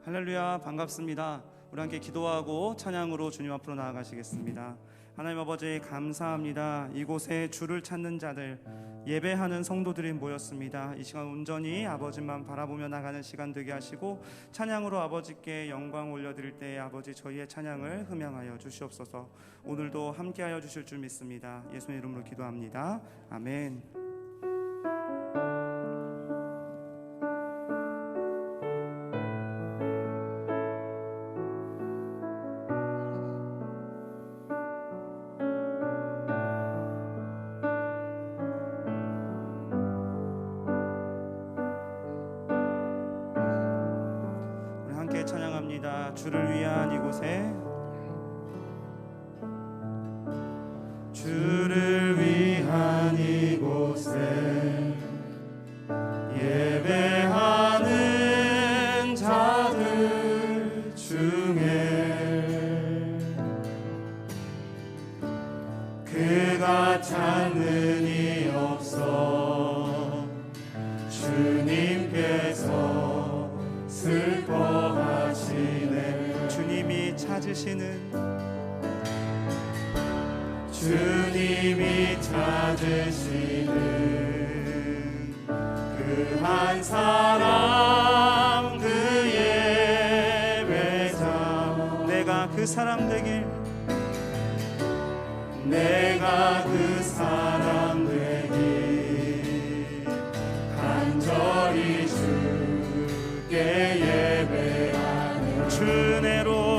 할렐루야, 반갑습니다. 우리 함께 기도하고 찬양으로 주님 앞으로 나아가시겠습니다. 하나님 아버지 감사합니다. 이곳에 주를 찾는 자들, 예배하는 성도들이 모였습니다. 이 시간 온전히 아버지만 바라보며 나가는 시간 되게 하시고, 찬양으로 아버지께 영광 올려드릴 때에 아버지 저희의 찬양을 흠양하여 주시옵소서. 오늘도 함께하여 주실 줄 믿습니다. 예수의 이름으로 기도합니다. 아멘. 찬양합니다. 주를 위한 이곳에, 주를 위한 이곳에 예배하는 자들 중에 그가 찾는 이 없어 주님께서 슬퍼하시네. 주님이 찾으시는 그 한 사람, 그의 배자. 내가 그 사람 되길, 내가 그 사람 되길 간절히 주께 예배하네. 주내로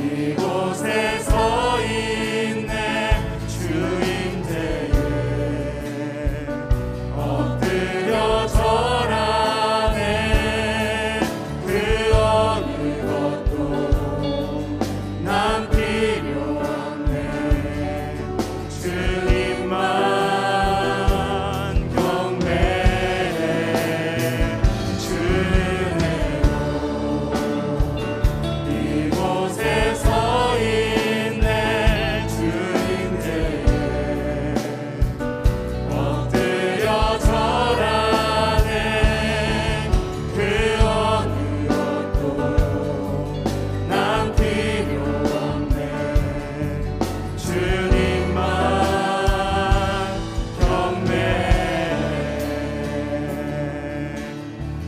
이곳에 서 있네. 주임대에 엎드려 절하네. 그 어느 것도 난 필요 없네. 주님만 경배해. 주내로 이곳에 서 있네. 주임대에 엎드려 절하네. 그 어느 것도 난 필요 없네. 주님만 경배해.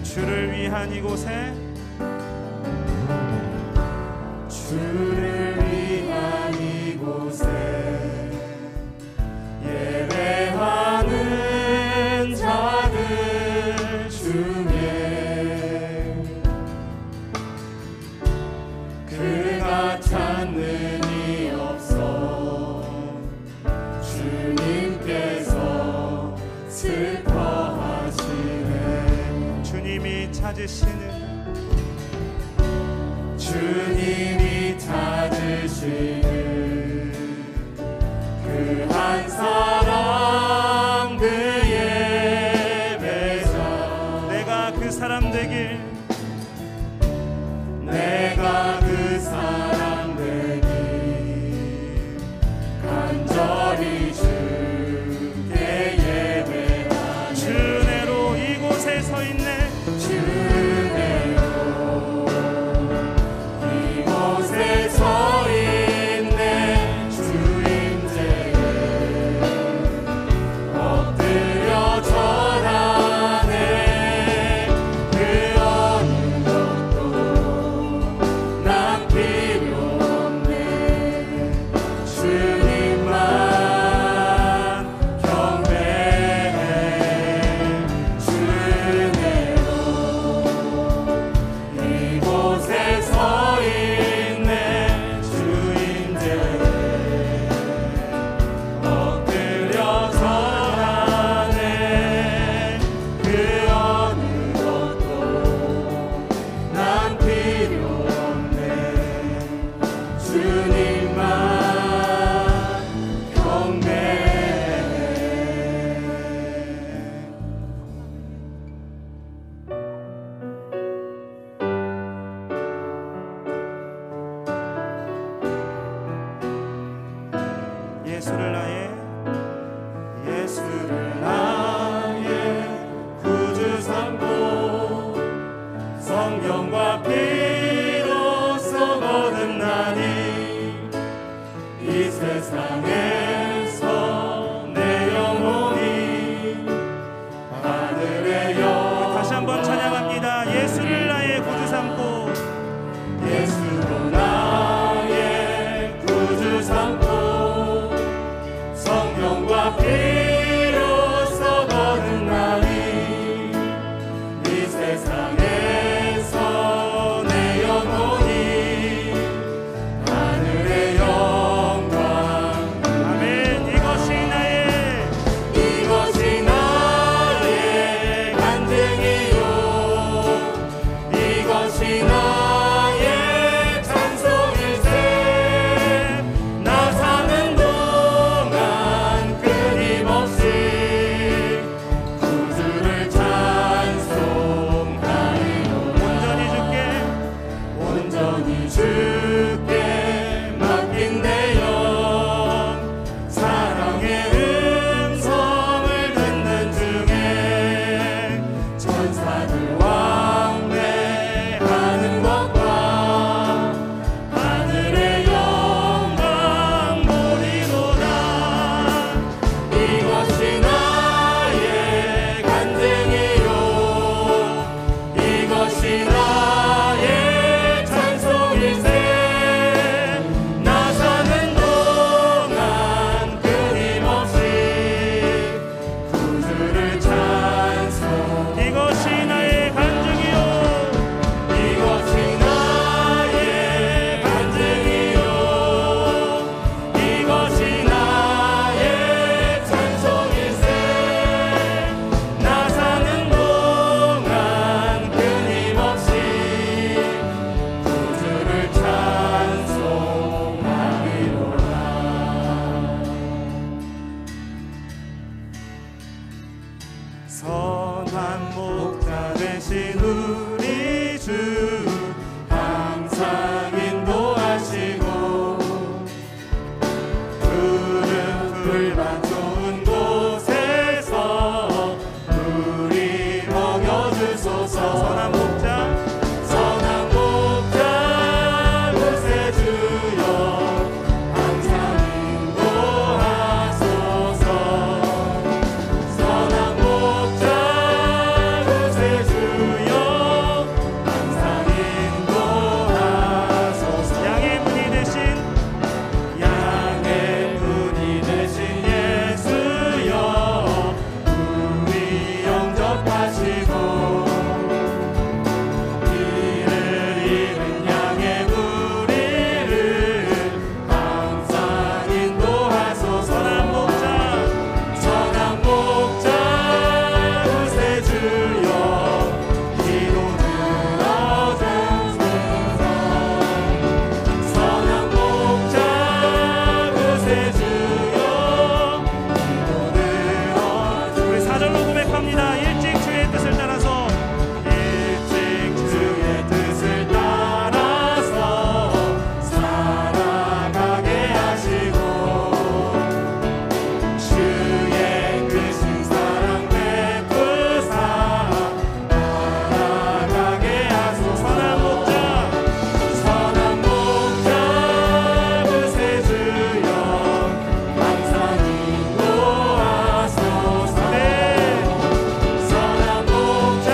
주를 위한 이곳에, 주를 위한 이곳에 예배하는 자들 중에 그가 찾는 이 없어 주님께서 슬퍼하시네. 주님이 찾으시는 그 한 사람, 그의 배자. 내가 그 사람 되길, 내가 그 사람 되길 간절히 주께 예배하네. 주내로 이곳에 서 있네. 주내로 이곳에 서 있네. 주임대에 엎드려 절하네. 그 어느 것도 난 필요 없네. 주님만 경배해. 주내로 이곳에 서 있네. 주임대에 엎드려 절하네. 그 어느 것도 난 필요 없네. 주님만 경배해. 예수를 나의 되신 우리 주 항상 인도하시고 푸른 풀밭 좋은 곳에서 우리 먹여주소서. 선한 목자 그새 주여 항상 인도하소서. 선한 목자 그새 주여 항상 인도하소서. 양의 분이 되신 예수여 우리 영접하시고 길을 잃은 양의 우리를 항상 인도하소서. 선한 목자 그새 주여 기도 들어주소서. 선한 목자 그새 주여 우리 사절로 고백합니다. 일찍 주의 뜻을 따라서 살아가게 하시고 주의 크신 사랑 베푸사 살아가게 하소서. 선한 목자 그새 주여 항상 인도하소서. 선한 목자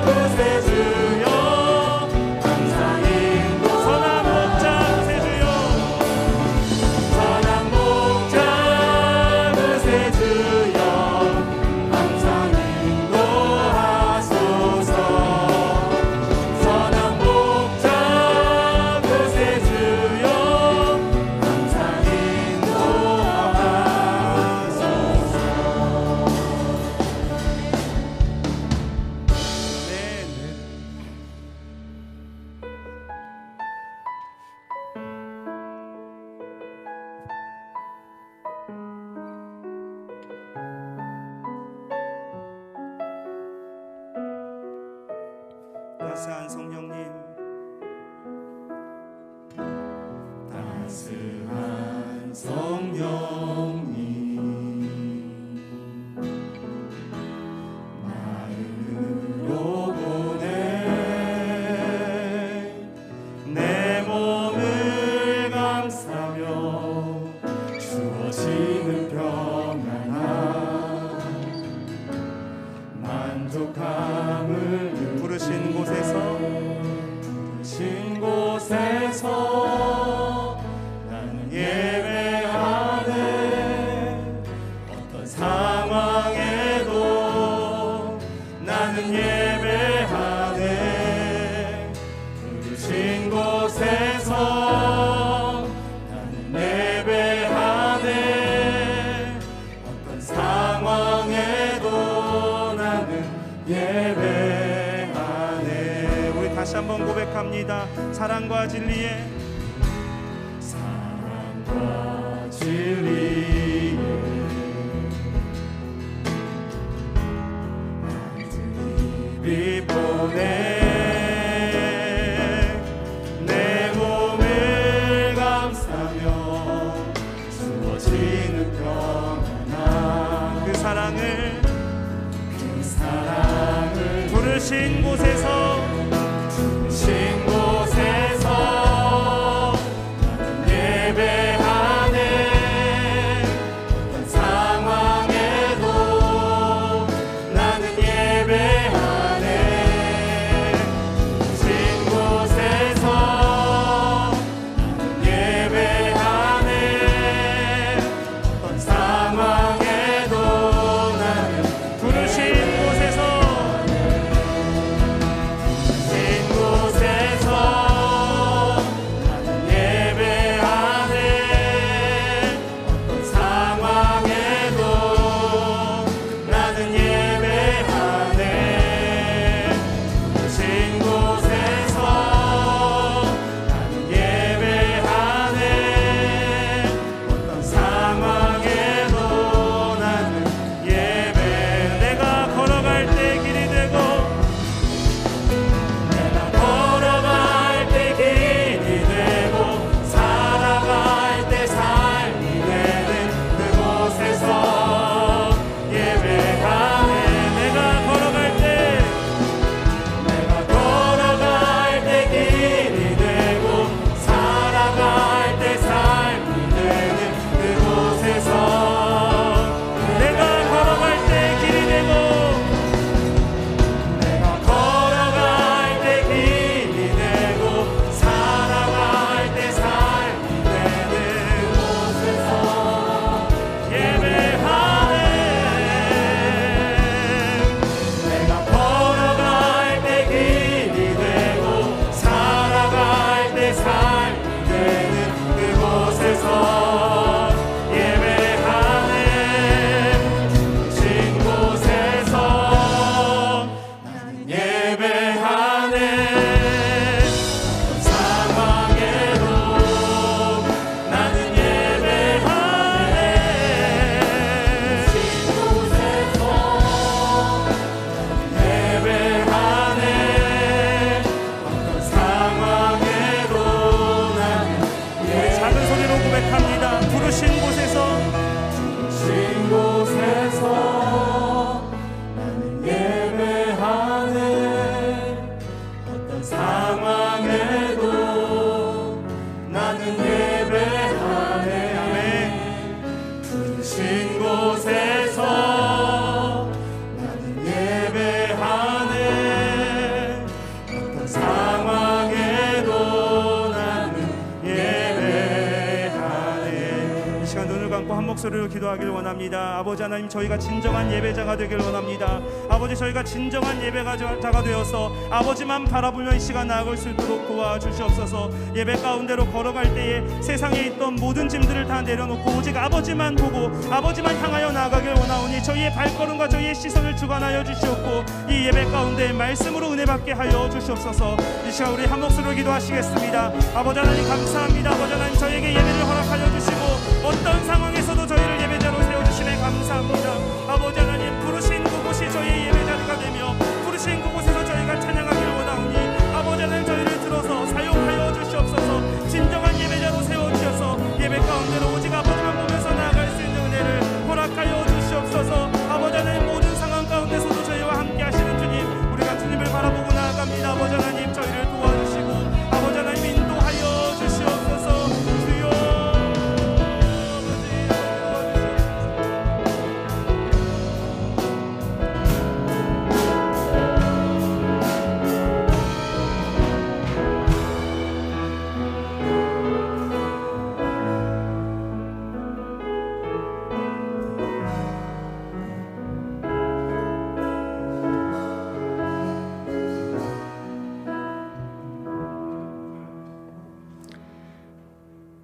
그새 주여 항상 인도. 선한 목자 그새 주여 선한 목자 그새 주여 항상 인도하소서. 선한 목자 그새 주여 항상 인도하소서. 따스한 성령님, 따스한 성령님 마음으로 보내 내 몸을 감싸며 주어지는 평안함 만족함을 부르신 곳에서 나는 예배하네. 어떤 상황에도 나는 예배하네. 부르신 곳에서 나는 예배하네. 어떤 상황에도 나는 예배하네. 우리 다시 한번 고백합니다. 사랑과 진리에 하늘이 보내 내 몸을 감싸며 주어지는 평안함 그 사랑을 부르신 곳에서 나는 예배하네. 어떤 상황에도 나는 예배하네. 부르신 곳에서 나는 예배하네. 어떤 상황에도 나는 부르신 곳에서 부르신 곳에서 나는 예배하네. 어떤 상황에도 나는 예배하네. 이 시간 눈을 감고 한 목소리로 기도하길 원합니다. 아버지 하나님, 저희가 진정한 예배자가 되길 원합니다. 아버지, 저희가 진정한 예배자가 되어서 아버지만 바라보며 이 시간 나아갈 수 있도록 도와주시옵소서. 예배 가운데로 걸어갈 때에 세상에 있던 모든 짐들을 다 내려놓고 오직 아버지만 보고 아버지만 향하여 나아가길 원하오니 저희의 발걸음과 저희의 시선을 주관하여 주시옵고 이 예배 가운데 말씀으로 은혜 받게 하여 주시옵소서. 이 시간 우리 한 목소리로 기도하시겠습니다. 아버지 하나님 감사합니다. 아버지 하나님, 저희에게 예배를 허락하여 주시고 어떤 상황에서도 저희를 예배자로 세워주심에 감사합니다. 아버지 하나님, 부르신 그곳이 저희의 예배자리가 되며 부르신 그곳에서 저희가 찬양하길 원하오니 아버지 하나님, 저희를 들어서 사용하여 주시옵소서. 진정한 예배자로 세워주셔서 예배 가운데로 오직 아버지만 보면서 나아갈 수 있는 은혜를 허락하여 주시옵소서. 아버지 하나님, 모든 상황 가운데서도 저희와 함께 하시는 주님, 우리가 주님을 바라보고 나아갑니다. 아버지 하나님, 저희를 도와주시고 아버지 하나님 인도하여 주시옵소서. 주여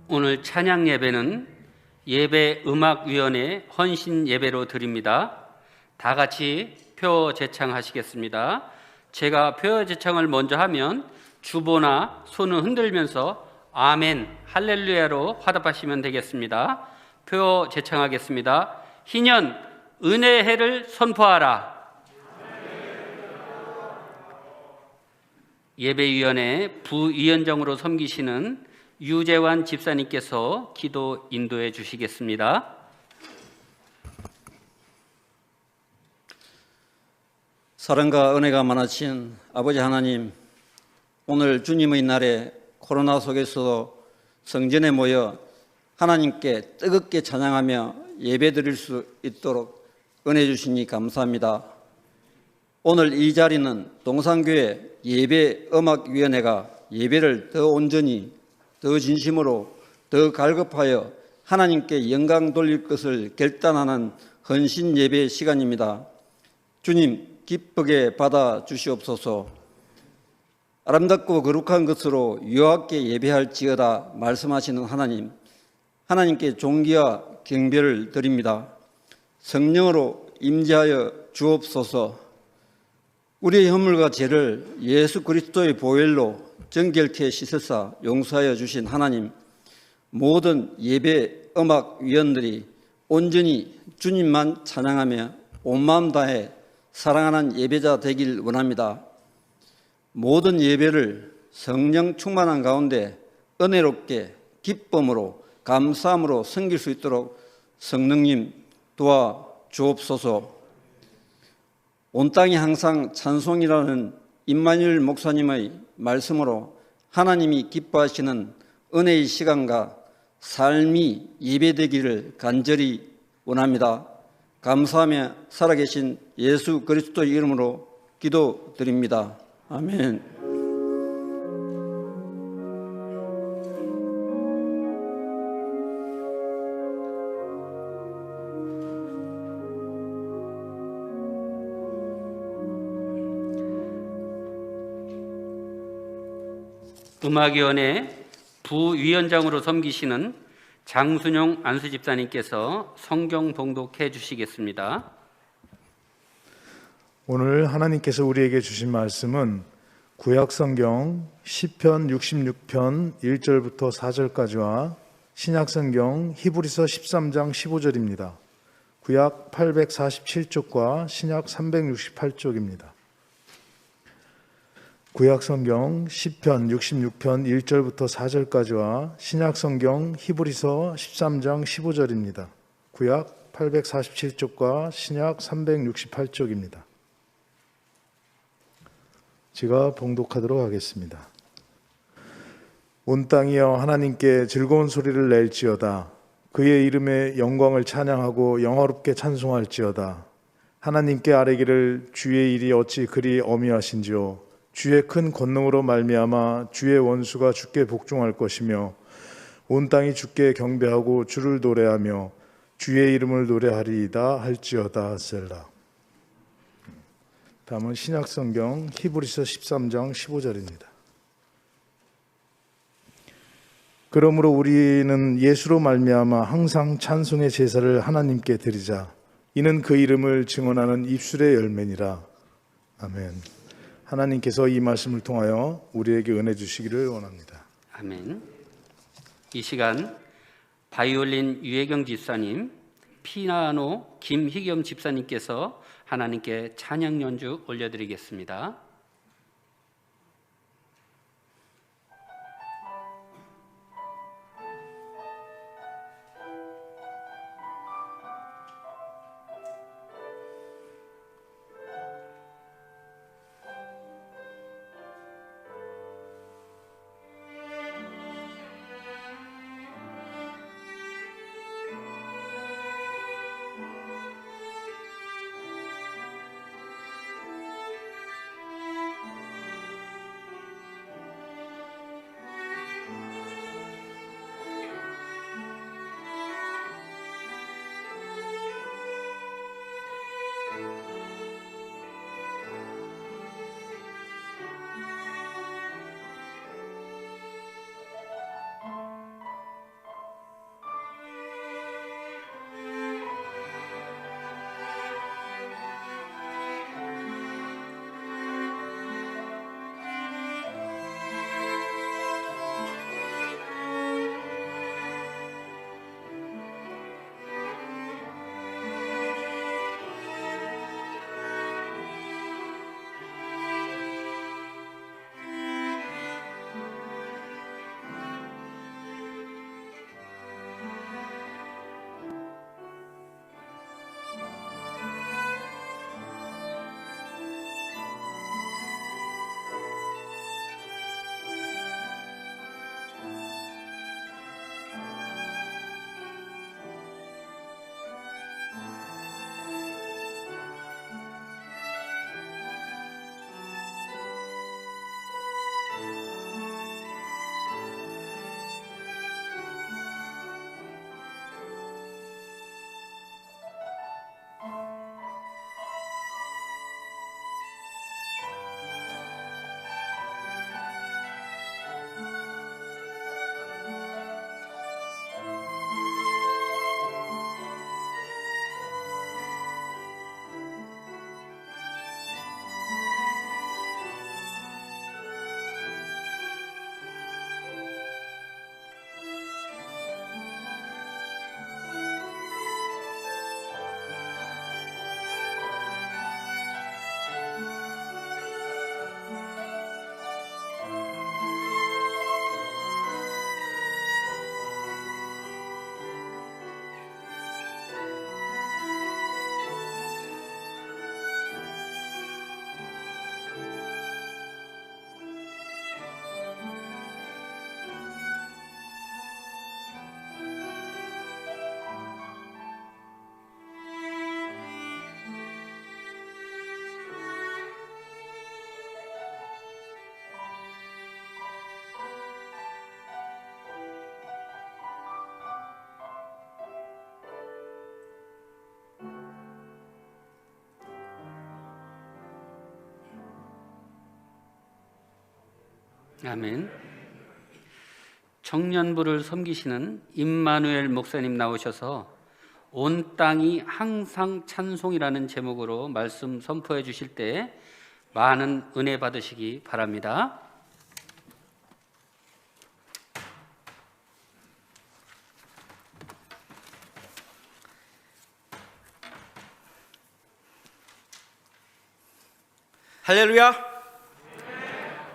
오늘 찬양 예배는 예배 음악위원회 헌신 예배로 드립니다. 다 같이 표 제창하시겠습니다. 제가 표 제창을 먼저 하면 주보나 손을 흔들면서 아멘, 할렐루야로 화답하시면 되겠습니다. 표 제창하겠습니다. 희년 은혜의 해를 선포하라. 예배위원회 부위원장으로 섬기시는 유재환 집사님께서 기도 인도해 주시겠습니다. 사랑과 은혜가 많으신 아버지 하나님, 오늘 주님의 날에 코로나 속에서도 성전에 모여 하나님께 뜨겁게 찬양하며 예배드릴 수 있도록 은혜 주시니 감사합니다. 오늘 이 자리는 동산교회 예배음악위원회가 예배를 더 온전히, 더 진심으로, 더 갈급하여 하나님께 영광 돌릴 것을 결단하는 헌신 예배 시간입니다. 주님, 기쁘게 받아 주시옵소서. 아름답고 거룩한 것으로 유하게 예배할지어다 말씀하시는 하나님, 하나님께 존귀와 경배를 드립니다. 성령으로 임재하여 주옵소서. 우리의 허물과 죄를 예수 그리스도의 보혈로 정결케 씻으사 용서하여 주신 하나님, 모든 예배 음악위원들이 온전히 주님만 찬양하며 온 마음 다해 사랑하는 예배자 되길 원합니다. 모든 예배를 성령 충만한 가운데 은혜롭게 기쁨으로 감사함으로 섬길 수 있도록 성령님 도와주옵소서. 온 땅이 항상 찬송이라는 임마누엘 목사님의 말씀으로 하나님이 기뻐하시는 은혜의 시간과 삶이 예배되기를 간절히 원합니다. 감사하며 살아계신 예수 그리스도의 이름으로 기도드립니다. 아멘. 음악위원회 부위원장으로 섬기시는 장순용 안수집사님께서 성경 봉독해 주시겠습니다. 오늘 하나님께서 우리에게 주신 말씀은 구약성경 시편 66편 1절부터 4절까지와 신약성경 히브리서 13장 15절입니다. 구약 847쪽과 신약 368쪽입니다. 구약성경 시편 66편 1절부터 4절까지와 신약성경 히브리서 13장 15절입니다. 구약 847쪽과 신약 368쪽입니다. 제가 봉독하도록 하겠습니다. 온 땅이여 하나님께 즐거운 소리를 낼지어다. 그의 이름의 영광을 찬양하고 영화롭게 찬송할지어다. 하나님께 아뢰기를 주의 일이 어찌 그리 어미하신지요. 주의 큰 권능으로 말미암아 주의 원수가 주께 복종할 것이며 온 땅이 주께 경배하고 주를 노래하며 주의 이름을 노래하리이다 할지어다. 셀라. 다음은 신약성경 히브리서 13장 15절입니다. 그러므로 우리는 예수로 말미암아 항상 찬송의 제사를 하나님께 드리자. 이는 그 이름을 증언하는 입술의 열매니라. 아멘. 하나님께서 이 말씀을 통하여 우리에게 은혜 주시기를 원합니다. 아멘. 이 시간 바이올린 유혜경 집사님, 피아노 김희겸 집사님께서 하나님께 찬양 연주 올려드리겠습니다. 아멘. 청년부를 섬기시는 임마누엘 목사님 나오셔서 온 땅이 항상 찬송이라는 제목으로 말씀 선포해 주실 때 많은 은혜 받으시기 바랍니다. 할렐루야!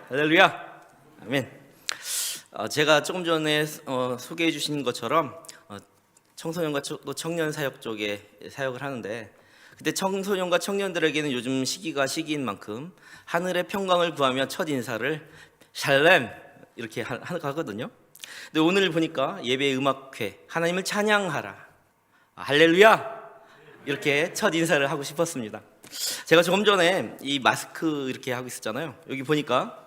할렐루야! 아멘. 제가 조금 전에 소개해 주신 것처럼 청소년과 또 청년 사역 쪽에 사역을 하는데, 그때 청소년과 청년들에게는 요즘 시기인 만큼 하늘의 평강을 구하며 첫 인사를 샬렘 이렇게 하거든요. 근데 오늘 보니까 예배 음악회 하나님을 찬양하라, 할렐루야, 이렇게 첫 인사를 하고 싶었습니다. 제가 조금 전에 이 마스크 이렇게 하고 있었잖아요. 여기 보니까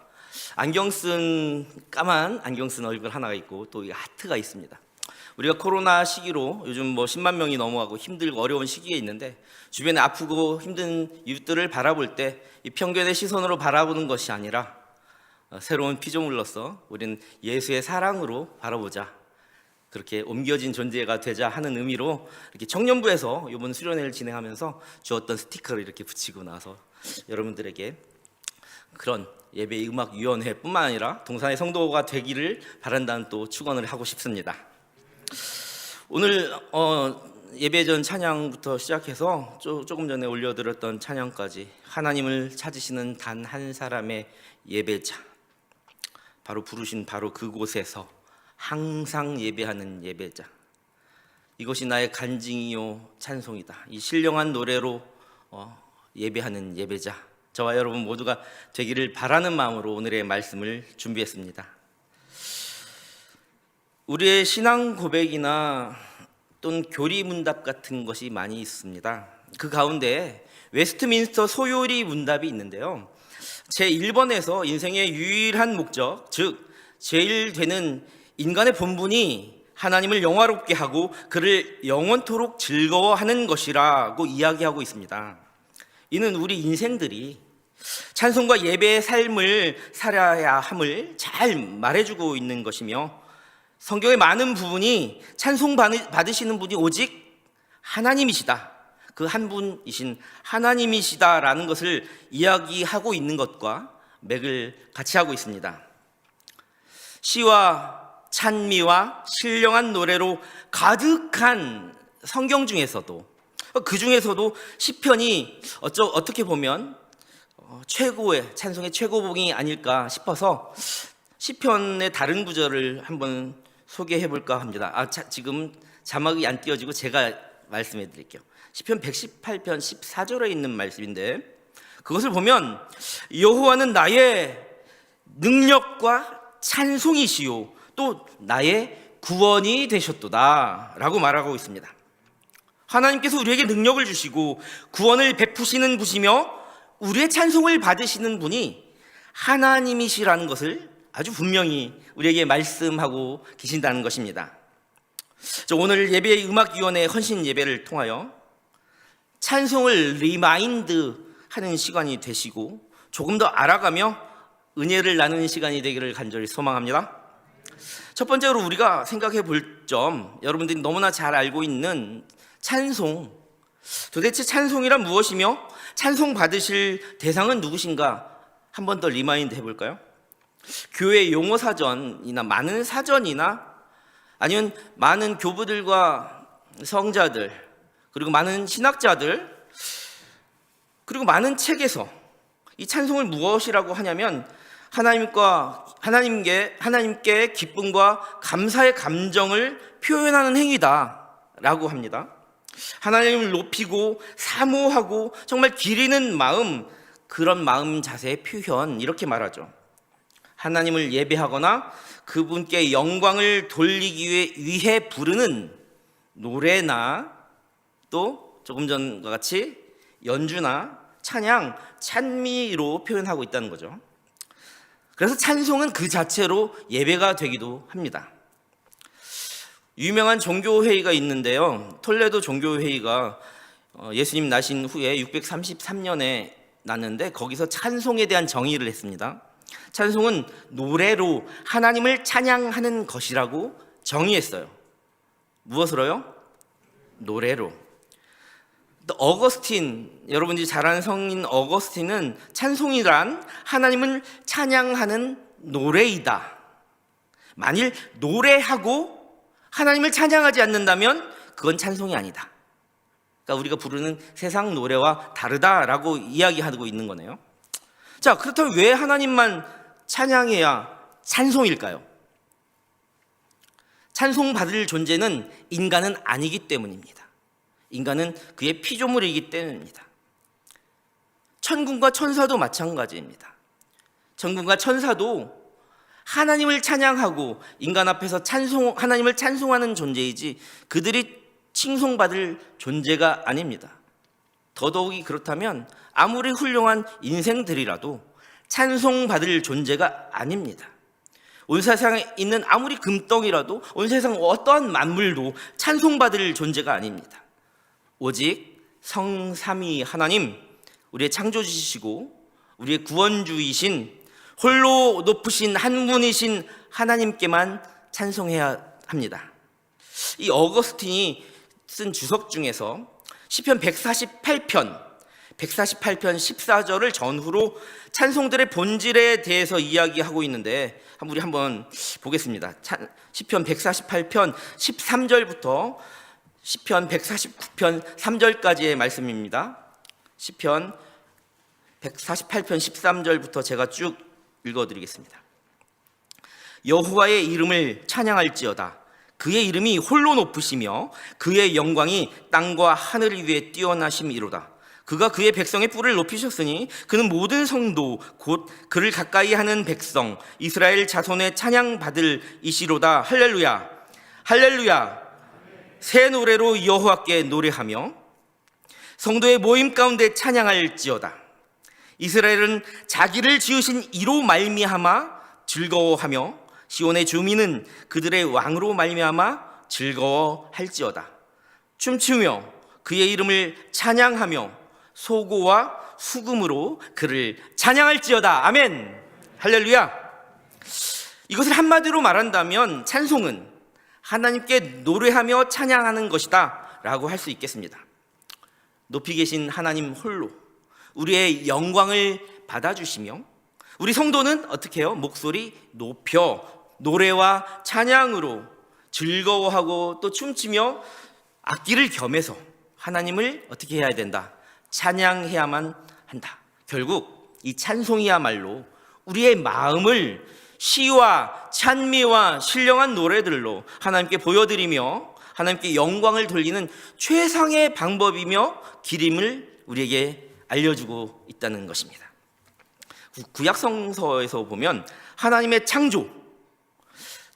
까만 안경 쓴 얼굴 하나가 있고 또 이 하트가 있습니다. 우리가 코로나 시기로 요즘 뭐 10만 명이 넘어가고 힘들고 어려운 시기에 있는데, 주변에 아프고 힘든 이웃들을 바라볼 때 이 편견의 시선으로 바라보는 것이 아니라 새로운 피조물로서 우리는 예수의 사랑으로 바라보자, 그렇게 옮겨진 존재가 되자 하는 의미로 이렇게 청년부에서 이번 수련회를 진행하면서 주었던 스티커를 이렇게 붙이고 나서 여러분들에게 그런 예배 음악위원회뿐만 아니라 동산의 성도가 되기를 바란다는 또 축원을 하고 싶습니다. 오늘 예배 전 찬양부터 시작해서 조금 전에 올려드렸던 찬양까지 하나님을 찾으시는 단 한 사람의 예배자, 바로 부르신 바로 그곳에서 항상 예배하는 예배자, 이것이 나의 간증이요 찬송이다, 이 신령한 노래로 예배하는 예배자, 저와 여러분 모두가 되기를 바라는 마음으로 오늘의 말씀을 준비했습니다. 우리의 신앙 고백이나 또는 교리 문답 같은 것이 많이 있습니다. 그 가운데 웨스트민스터 소요리 문답이 있는데요, 제1번에서 인생의 유일한 목적, 즉 제일 되는 인간의 본분이 하나님을 영화롭게 하고 그를 영원토록 즐거워하는 것이라고 이야기하고 있습니다. 이는 우리 인생들이 찬송과 예배의 삶을 살아야 함을 잘 말해주고 있는 것이며, 성경의 많은 부분이 찬송 받으시는 분이 오직 하나님이시다, 그 한 분이신 하나님이시다라는 것을 이야기하고 있는 것과 맥을 같이 하고 있습니다. 시와 찬미와 신령한 노래로 가득한 성경 중에서도, 그 중에서도 시편이 어떻게 보면 최고의 찬송의 최고봉이 아닐까 싶어서 시편의 다른 구절을 한번 소개해 볼까 합니다. 지금 자막이 안 띄어지고 제가 말씀해 드릴게요. 시편 118편 14절에 있는 말씀인데, 그것을 보면 여호와는 나의 능력과 찬송이시요 또 나의 구원이 되셨도다 라고 말하고 있습니다. 하나님께서 우리에게 능력을 주시고 구원을 베푸시는 분이며 우리의 찬송을 받으시는 분이 하나님이시라는 것을 아주 분명히 우리에게 말씀하고 계신다는 것입니다. 오늘 예배 음악위원회 헌신 예배를 통하여 찬송을 리마인드 하는 시간이 되시고 조금 더 알아가며 은혜를 나누는 시간이 되기를 간절히 소망합니다. 첫 번째로 우리가 생각해 볼 점, 여러분들이 너무나 잘 알고 있는 찬송, 도대체 찬송이란 무엇이며 찬송 받으실 대상은 누구신가 한 번 더 리마인드 해볼까요? 교회 용어 사전이나 많은 사전이나 아니면 많은 교부들과 성자들, 그리고 많은 신학자들, 그리고 많은 책에서 이 찬송을 무엇이라고 하냐면 하나님께 기쁨과 감사의 감정을 표현하는 행위다라고 합니다. 하나님을 높이고 사모하고 정말 기리는 마음, 그런 마음 자세의 표현, 이렇게 말하죠. 하나님을 예배하거나 그분께 영광을 돌리기 위해 부르는 노래나 또 조금 전과 같이 연주나 찬양, 찬미로 표현하고 있다는 거죠. 그래서 찬송은 그 자체로 예배가 되기도 합니다. 유명한 종교회의가 있는데요, 톨레도 종교회의가 예수님 나신 후에 633년에 났는데 거기서 찬송에 대한 정의를 했습니다. 찬송은 노래로 하나님을 찬양하는 것이라고 정의했어요. 무엇으로요? 노래로. 또 어거스틴, 여러분들이 잘 아는 성인 어거스틴은 찬송이란 하나님을 찬양하는 노래이다. 만일 노래하고 하나님을 찬양하지 않는다면 그건 찬송이 아니다. 그러니까 우리가 부르는 세상 노래와 다르다라고 이야기하고 있는 거네요. 자, 그렇다면 왜 하나님만 찬양해야 찬송일까요? 찬송받을 존재는 인간은 아니기 때문입니다. 인간은 그의 피조물이기 때문입니다. 천군과 천사도 마찬가지입니다. 천군과 천사도 하나님을 찬양하고 인간 앞에서 하나님을 찬송하는 존재이지 그들이 칭송받을 존재가 아닙니다. 더더욱이 그렇다면 아무리 훌륭한 인생들이라도 찬송받을 존재가 아닙니다. 온 세상에 있는 아무리 금덩이라도, 온 세상 어떠한 만물도 찬송받을 존재가 아닙니다. 오직 성삼위 하나님, 우리의 창조주이시고 우리의 구원주이신 홀로 높으신 한 분이신 하나님께만 찬송해야 합니다. 이 어거스틴이 쓴 주석 중에서 시편 148편 14절을 전후로 찬송들의 본질에 대해서 이야기하고 있는데 우리 한번 보겠습니다. 시편 148편 13절부터 시편 149편 3절까지의 말씀입니다. 시편 148편 13절부터 제가 쭉 읽어드리겠습니다. 여호와의 이름을 찬양할지어다. 그의 이름이 홀로 높으시며 그의 영광이 땅과 하늘 위에 뛰어나심이로다. 그가 그의 백성의 뿔을 높이셨으니 그는 모든 성도 곧 그를 가까이 하는 백성 이스라엘 자손의 찬양받을 이시로다. 할렐루야 할렐루야. 새 노래로 여호와께 노래하며 성도의 모임 가운데 찬양할지어다. 이스라엘은 자기를 지으신 이로 말미암아 즐거워하며 시온의 주민은 그들의 왕으로 말미암아 즐거워할지어다. 춤추며 그의 이름을 찬양하며 소고와 수금으로 그를 찬양할지어다. 아멘. 할렐루야. 이것을 한마디로 말한다면 찬송은 하나님께 노래하며 찬양하는 것이다 라고 할 수 있겠습니다. 높이 계신 하나님 홀로 우리의 영광을 받아주시며 우리 성도는 어떻게 해요? 목소리 높여 노래와 찬양으로 즐거워하고 또 춤추며 악기를 겸해서 하나님을 어떻게 해야 된다? 찬양해야만 한다. 결국 이 찬송이야말로 우리의 마음을 시와 찬미와 신령한 노래들로 하나님께 보여드리며 하나님께 영광을 돌리는 최상의 방법이며 길임을 우리에게 알려주고 있다는 것입니다. 구약성서에서 보면 하나님의 창조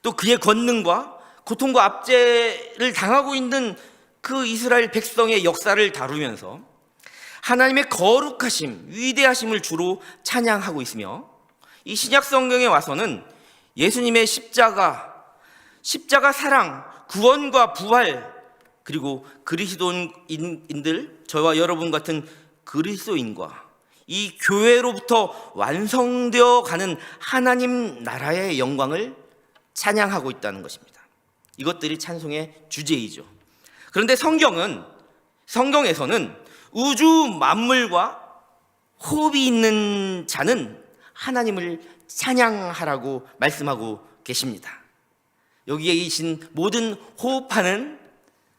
또 그의 권능과 고통과 압제를 당하고 있는 그 이스라엘 백성의 역사를 다루면서 하나님의 거룩하심, 위대하심을 주로 찬양하고 있으며 이 신약 성경에 와서는 예수님의 십자가 사랑, 구원과 부활 그리고 그리스도인들 저와 여러분 같은 그리스도인과 이 교회로부터 완성되어 가는 하나님 나라의 영광을 찬양하고 있다는 것입니다. 이것들이 찬송의 주제이죠. 그런데 성경에서는 우주 만물과 호흡이 있는 자는 하나님을 찬양하라고 말씀하고 계십니다. 여기에 계신 모든 호흡하는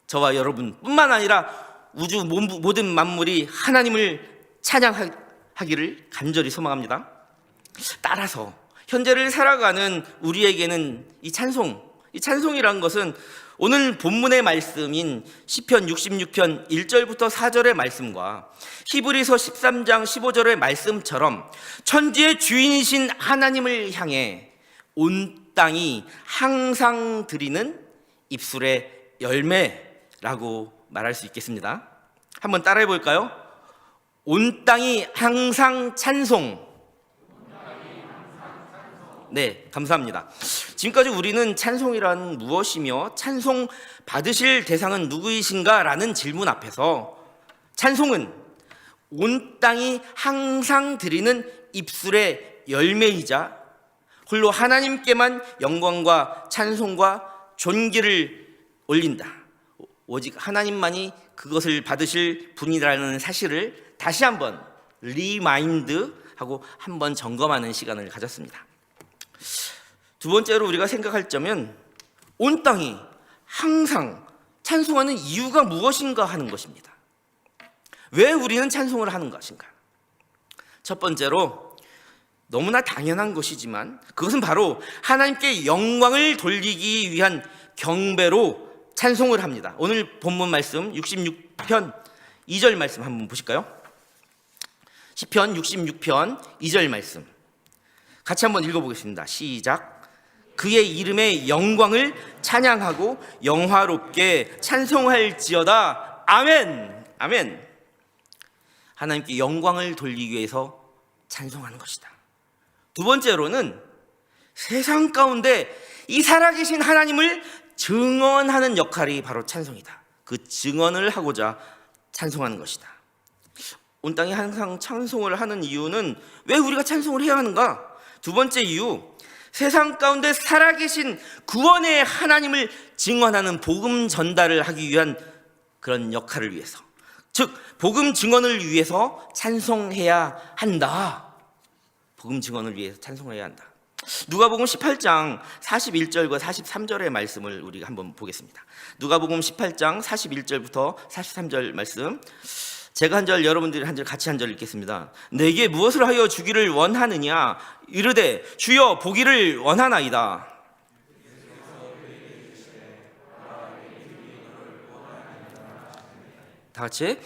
저와 여러분뿐만 아니라 우주 모든 만물이 하나님을 찬양하기를 간절히 소망합니다. 따라서 현재를 살아가는 우리에게는 이 찬송이라는 것은 오늘 본문의 말씀인 시편 66편 1절부터 4절의 말씀과 히브리서 13장 15절의 말씀처럼 천지의 주인이신 하나님을 향해 온 땅이 항상 드리는 입술의 열매라고 말할 수 있겠습니다. 한번 따라해 볼까요? 온 땅이 항상 찬송. 네, 감사합니다. 지금까지 우리는 찬송이란 무엇이며 찬송 받으실 대상은 누구이신가? 라는 질문 앞에서 찬송은 온 땅이 항상 드리는 입술의 열매이자 홀로 하나님께만 영광과 찬송과 존귀를 올린다. 오직 하나님만이 그것을 받으실 분이라는 사실을 다시 한번 리마인드하고 한번 점검하는 시간을 가졌습니다. 두 번째로 우리가 생각할 점은 온 땅이 항상 찬송하는 이유가 무엇인가 하는 것입니다. 왜 우리는 찬송을 하는 것인가? 첫 번째로 너무나 당연한 것이지만 그것은 바로 하나님께 영광을 돌리기 위한 경배로 찬송을 합니다. 오늘 본문 말씀 66편 2절 말씀 한번 보실까요? 시편 66편 2절 말씀 같이 한번 읽어보겠습니다. 시작. 그의 이름의 영광을 찬양하고 영화롭게 찬송할지어다. 아멘. 아멘. 하나님께 영광을 돌리기 위해서 찬송하는 것이다. 두 번째로는 세상 가운데 이 살아계신 하나님을 증언하는 역할이 바로 찬송이다. 그 증언을 하고자 찬송하는 것이다. 온 땅이 항상 찬송을 하는 이유는 왜 우리가 찬송을 해야 하는가? 두 번째 이유, 세상 가운데 살아계신 구원의 하나님을 증언하는 복음 전달을 하기 위한 그런 역할을 위해서, 즉 복음 증언을 위해서 찬송해야 한다. 복음 증언을 위해서 찬송해야 한다. 누가복음 18장 41절과 43절의 말씀을 우리가 한번 보겠습니다. 누가복음 18장 41절부터 43절 말씀, 제가 한 절, 여러분들이 한 절, 같이 한 절 읽겠습니다. 내게 무엇을 하여 주기를 원하느냐? 이르되 주여 보기를 원하나이다. 다 같이.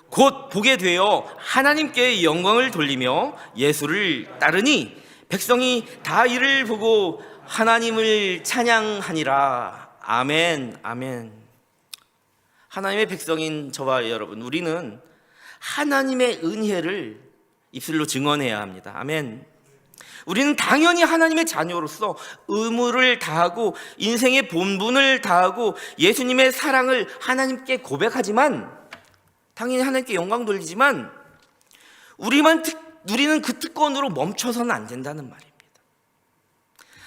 곧 보게 되어 하나님께 영광을 돌리며 예수를 따르니 백성이 다 이를 보고 하나님을 찬양하니라. 아멘. 아멘. 하나님의 백성인 저와 여러분, 우리는 하나님의 은혜를 입술로 증언해야 합니다. 아멘. 우리는 당연히 하나님의 자녀로서 의무를 다하고 인생의 본분을 다하고 예수님의 사랑을 하나님께 고백하지만, 당연히 하나님께 영광 돌리지만 우리는 그 특권으로 멈춰서는 안 된다는 말입니다.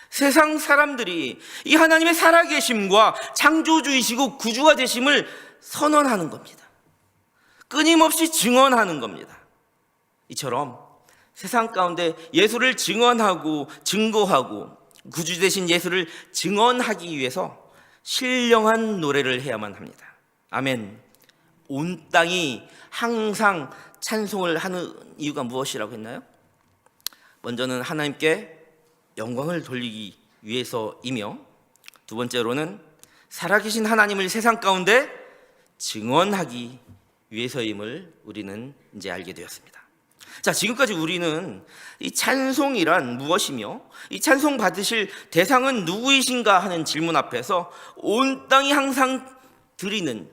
세상 사람들이 이 하나님의 살아계심과 창조주이시고 구주가 되심을 선언하는 겁니다. 끊임없이 증언하는 겁니다. 이처럼 세상 가운데 예수를 증언하고 증거하고 구주 되신 예수를 증언하기 위해서 신령한 노래를 해야만 합니다. 아멘. 온 땅이 항상 찬송을 하는 이유가 무엇이라고 했나요? 먼저는 하나님께 영광을 돌리기 위해서이며, 두 번째로는 살아계신 하나님을 세상 가운데 증언하기 위해서임을 우리는 이제 알게 되었습니다. 자, 지금까지 우리는 이 찬송이란 무엇이며 이 찬송 받으실 대상은 누구이신가 하는 질문 앞에서 온 땅이 항상 드리는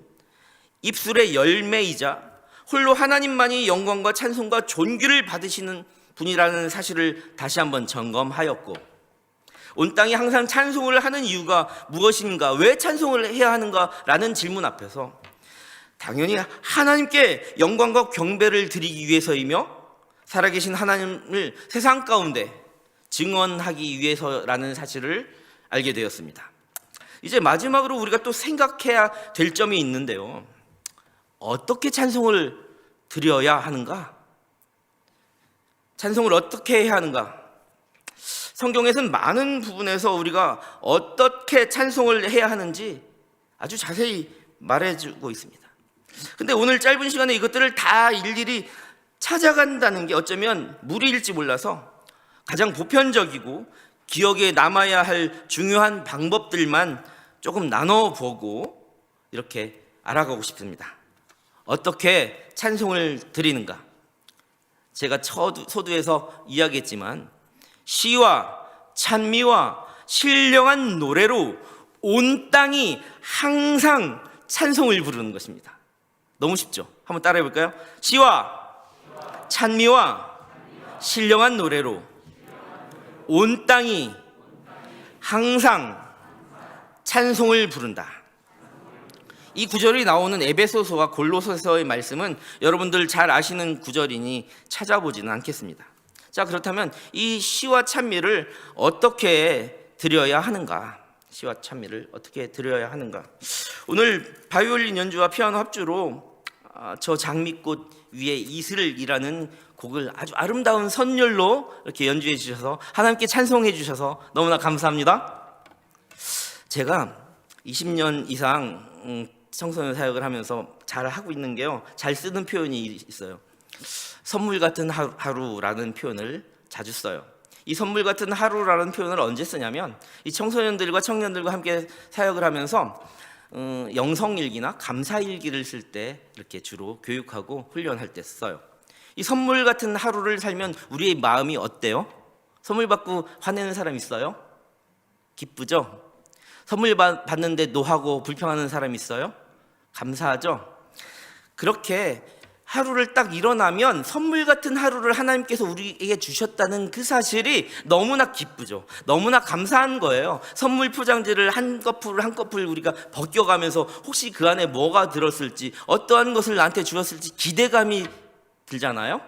입술의 열매이자 홀로 하나님만이 영광과 찬송과 존귀를 받으시는 분이라는 사실을 다시 한번 점검하였고, 온 땅이 항상 찬송을 하는 이유가 무엇인가, 왜 찬송을 해야 하는가라는 질문 앞에서 당연히 하나님께 영광과 경배를 드리기 위해서이며 살아계신 하나님을 세상 가운데 증언하기 위해서라는 사실을 알게 되었습니다. 이제 마지막으로 우리가 또 생각해야 될 점이 있는데요. 어떻게 찬송을 드려야 하는가? 찬송을 어떻게 해야 하는가? 성경에서는 많은 부분에서 우리가 어떻게 찬송을 해야 하는지 아주 자세히 말해주고 있습니다. 근데 오늘 짧은 시간에 이것들을 다 일일이 찾아간다는 게 어쩌면 무리일지 몰라서 가장 보편적이고 기억에 남아야 할 중요한 방법들만 조금 나눠보고 이렇게 알아가고 싶습니다. 어떻게 찬송을 드리는가? 제가 소두에서 이야기했지만 시와 찬미와 신령한 노래로 온 땅이 항상 찬송을 부르는 것입니다. 너무 쉽죠? 한번 따라해 볼까요? 시와 찬미와 신령한 노래로 온 땅이 항상 찬송을 부른다. 이 구절이 나오는 에베소서와 골로새서의 말씀은 여러분들 잘 아시는 구절이니 찾아보지는 않겠습니다. 자, 그렇다면 이 시와 찬미를 어떻게 드려야 하는가? 시와 찬미를 어떻게 드려야 하는가? 오늘 바이올린 연주와 피아노 합주로 저 장미꽃 위에 이슬이라는 곡을 아주 아름다운 선율로 이렇게 연주해 주셔서 하나님께 찬송해 주셔서 너무나 감사합니다. 제가 20년 이상 청소년 사역을 하면서 잘 하고 있는 게요, 잘 쓰는 표현이 있어요. 선물 같은 하루라는 표현을 자주 써요. 이 선물 같은 하루라는 표현을 언제 쓰냐면 이 청소년들과 청년들과 함께 사역을 하면서 영성일기나 감사일기를 쓸 때 이렇게 주로 교육하고 훈련할 때 써요. 이 선물 같은 하루를 살면 우리의 마음이 어때요? 선물 받고 화내는 사람 있어요? 기쁘죠? 선물 받는데 노하고 불평하는 사람 있어요? 감사하죠? 그렇게 하루를 딱 일어나면 선물 같은 하루를 하나님께서 우리에게 주셨다는 그 사실이 너무나 기쁘죠. 너무나 감사한 거예요. 선물 포장지를 한 커플 우리가 벗겨가면서 혹시 그 안에 뭐가 들었을지, 어떠한 것을 나한테 주었을지 기대감이 들잖아요.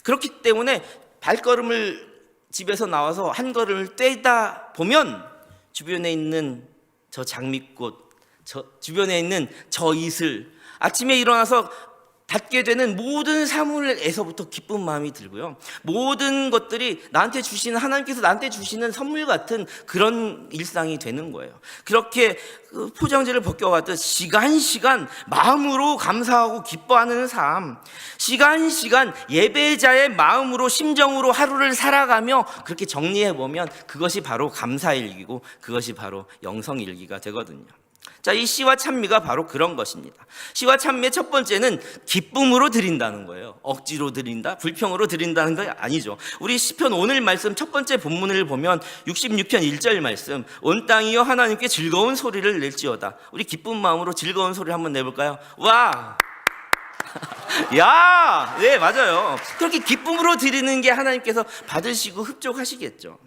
그렇기 때문에 발걸음을 집에서 나와서 한 걸음을 떼다 보면 주변에 있는 저 장미꽃, 주변에 있는 저 이슬, 아침에 일어나서 닿게 되는 모든 사물에서부터 기쁜 마음이 들고요. 모든 것들이 하나님께서 나한테 주시는 선물 같은 그런 일상이 되는 거예요. 그렇게 그 포장지를 벗겨가듯 시간 마음으로 감사하고 기뻐하는 삶, 시간 예배자의 마음으로 심정으로 하루를 살아가며 그렇게 정리해보면 그것이 바로 감사일기고 그것이 바로 영성일기가 되거든요. 자, 이 시와 찬미가 바로 그런 것입니다. 시와 찬미의 첫 번째는 기쁨으로 드린다는 거예요. 억지로 드린다, 불평으로 드린다는 거 아니죠. 우리 시편 오늘 말씀 첫 번째 본문을 보면 66편 1절 말씀, 온 땅이여 하나님께 즐거운 소리를 낼지어다. 우리 기쁜 마음으로 즐거운 소리 한번 내볼까요? 와! 야! 네, 맞아요. 그렇게 기쁨으로 드리는 게 하나님께서 받으시고 흡족하시겠죠.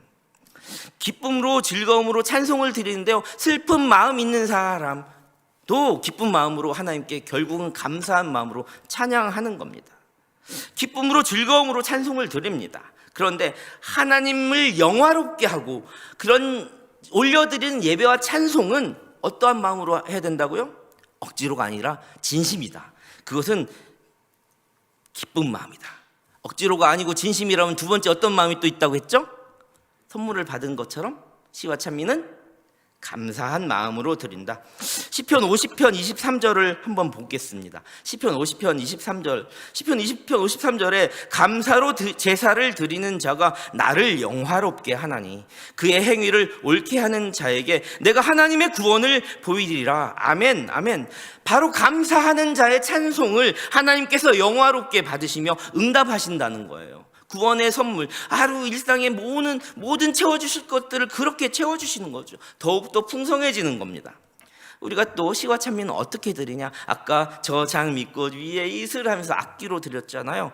기쁨으로 즐거움으로 찬송을 드리는데요, 슬픈 마음 있는 사람도 기쁜 마음으로 하나님께 결국은 감사한 마음으로 찬양하는 겁니다. 기쁨으로 즐거움으로 찬송을 드립니다. 그런데 하나님을 영화롭게 하고 그런 올려드리는 예배와 찬송은 어떠한 마음으로 해야 된다고요? 억지로가 아니라 진심이다. 그것은 기쁜 마음이다. 억지로가 아니고 진심이라면 두 번째 어떤 마음이 또 있다고 했죠? 선물을 받은 것처럼 시와 찬미는 감사한 마음으로 드린다. 시편 50편 23절을 한번 보겠습니다. 시편 50편 23절. 시편 20편 53절에 감사로 제사를 드리는 자가 나를 영화롭게 하나니 그의 행위를 옳게 하는 자에게 내가 하나님의 구원을 보이리라. 아멘. 아멘. 바로 감사하는 자의 찬송을 하나님께서 영화롭게 받으시며 응답하신다는 거예요. 구원의 선물, 하루 일상의 모든 채워주실 것들을 그렇게 채워주시는 거죠. 더욱더 풍성해지는 겁니다. 우리가 또 시와 찬미는 어떻게 드리냐? 아까 저 장미꽃 위에 이슬 하면서 악기로 드렸잖아요.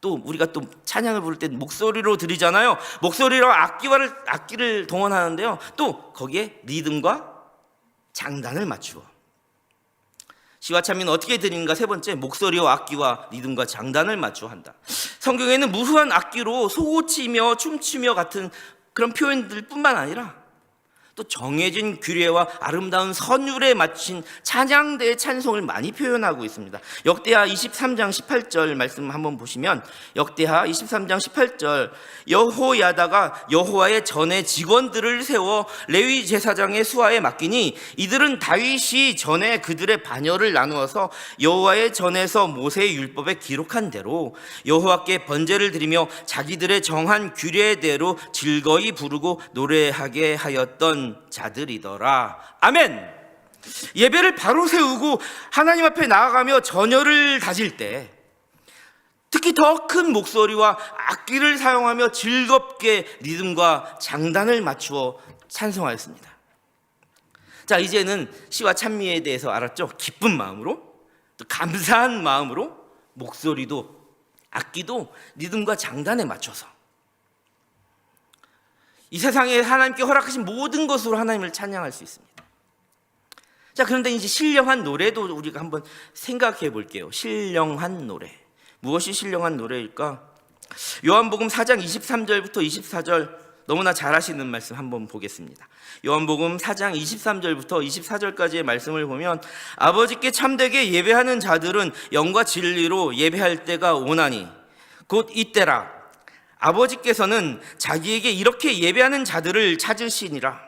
또 우리가 또 찬양을 부를 때 목소리로 드리잖아요. 목소리로 악기를 동원하는데요, 또 거기에 리듬과 장단을 맞추어 시와 찬미는 어떻게 드리는가? 세 번째, 목소리와 악기와 리듬과 장단을 맞추어 한다. 성경에는 무수한 악기로 소고치며 춤추며 같은 그런 표현들 뿐만 아니라 또 정해진 규례와 아름다운 선율에 맞춘 찬양대의 찬송을 많이 표현하고 있습니다. 역대하 23장 18절 말씀 한번 보시면, 역대하 23장 18절, 여호야다가 여호와의 전에 직원들을 세워 레위 제사장의 수하에 맡기니 이들은 다윗이 전에 그들의 반열을 나누어서 여호와의 전에서 모세의 율법에 기록한 대로 여호와께 번제를 드리며 자기들의 정한 규례대로 즐거이 부르고 노래하게 하였던 자들이더라. 아멘. 예배를 바로 세우고 하나님 앞에 나아가며 전열을 다질 때 특히 더 큰 목소리와 악기를 사용하며 즐겁게 리듬과 장단을 맞추어 찬송하였습니다. 자, 이제는 시와 찬미에 대해서 알았죠? 기쁜 마음으로, 또 감사한 마음으로 목소리도 악기도 리듬과 장단에 맞춰서 이 세상에 하나님께 허락하신 모든 것으로 하나님을 찬양할 수 있습니다. 자, 그런데 이제 신령한 노래도 우리가 한번 생각해 볼게요. 신령한 노래. 무엇이 신령한 노래일까? 요한복음 4장 23절부터 24절 너무나 잘 아시는 말씀 한번 보겠습니다. 요한복음 4장 23절부터 24절까지의 말씀을 보면, 아버지께 참되게 예배하는 자들은 영과 진리로 예배할 때가 오나니 곧 이때라. 아버지께서는 자기에게 이렇게 예배하는 자들을 찾으시니라.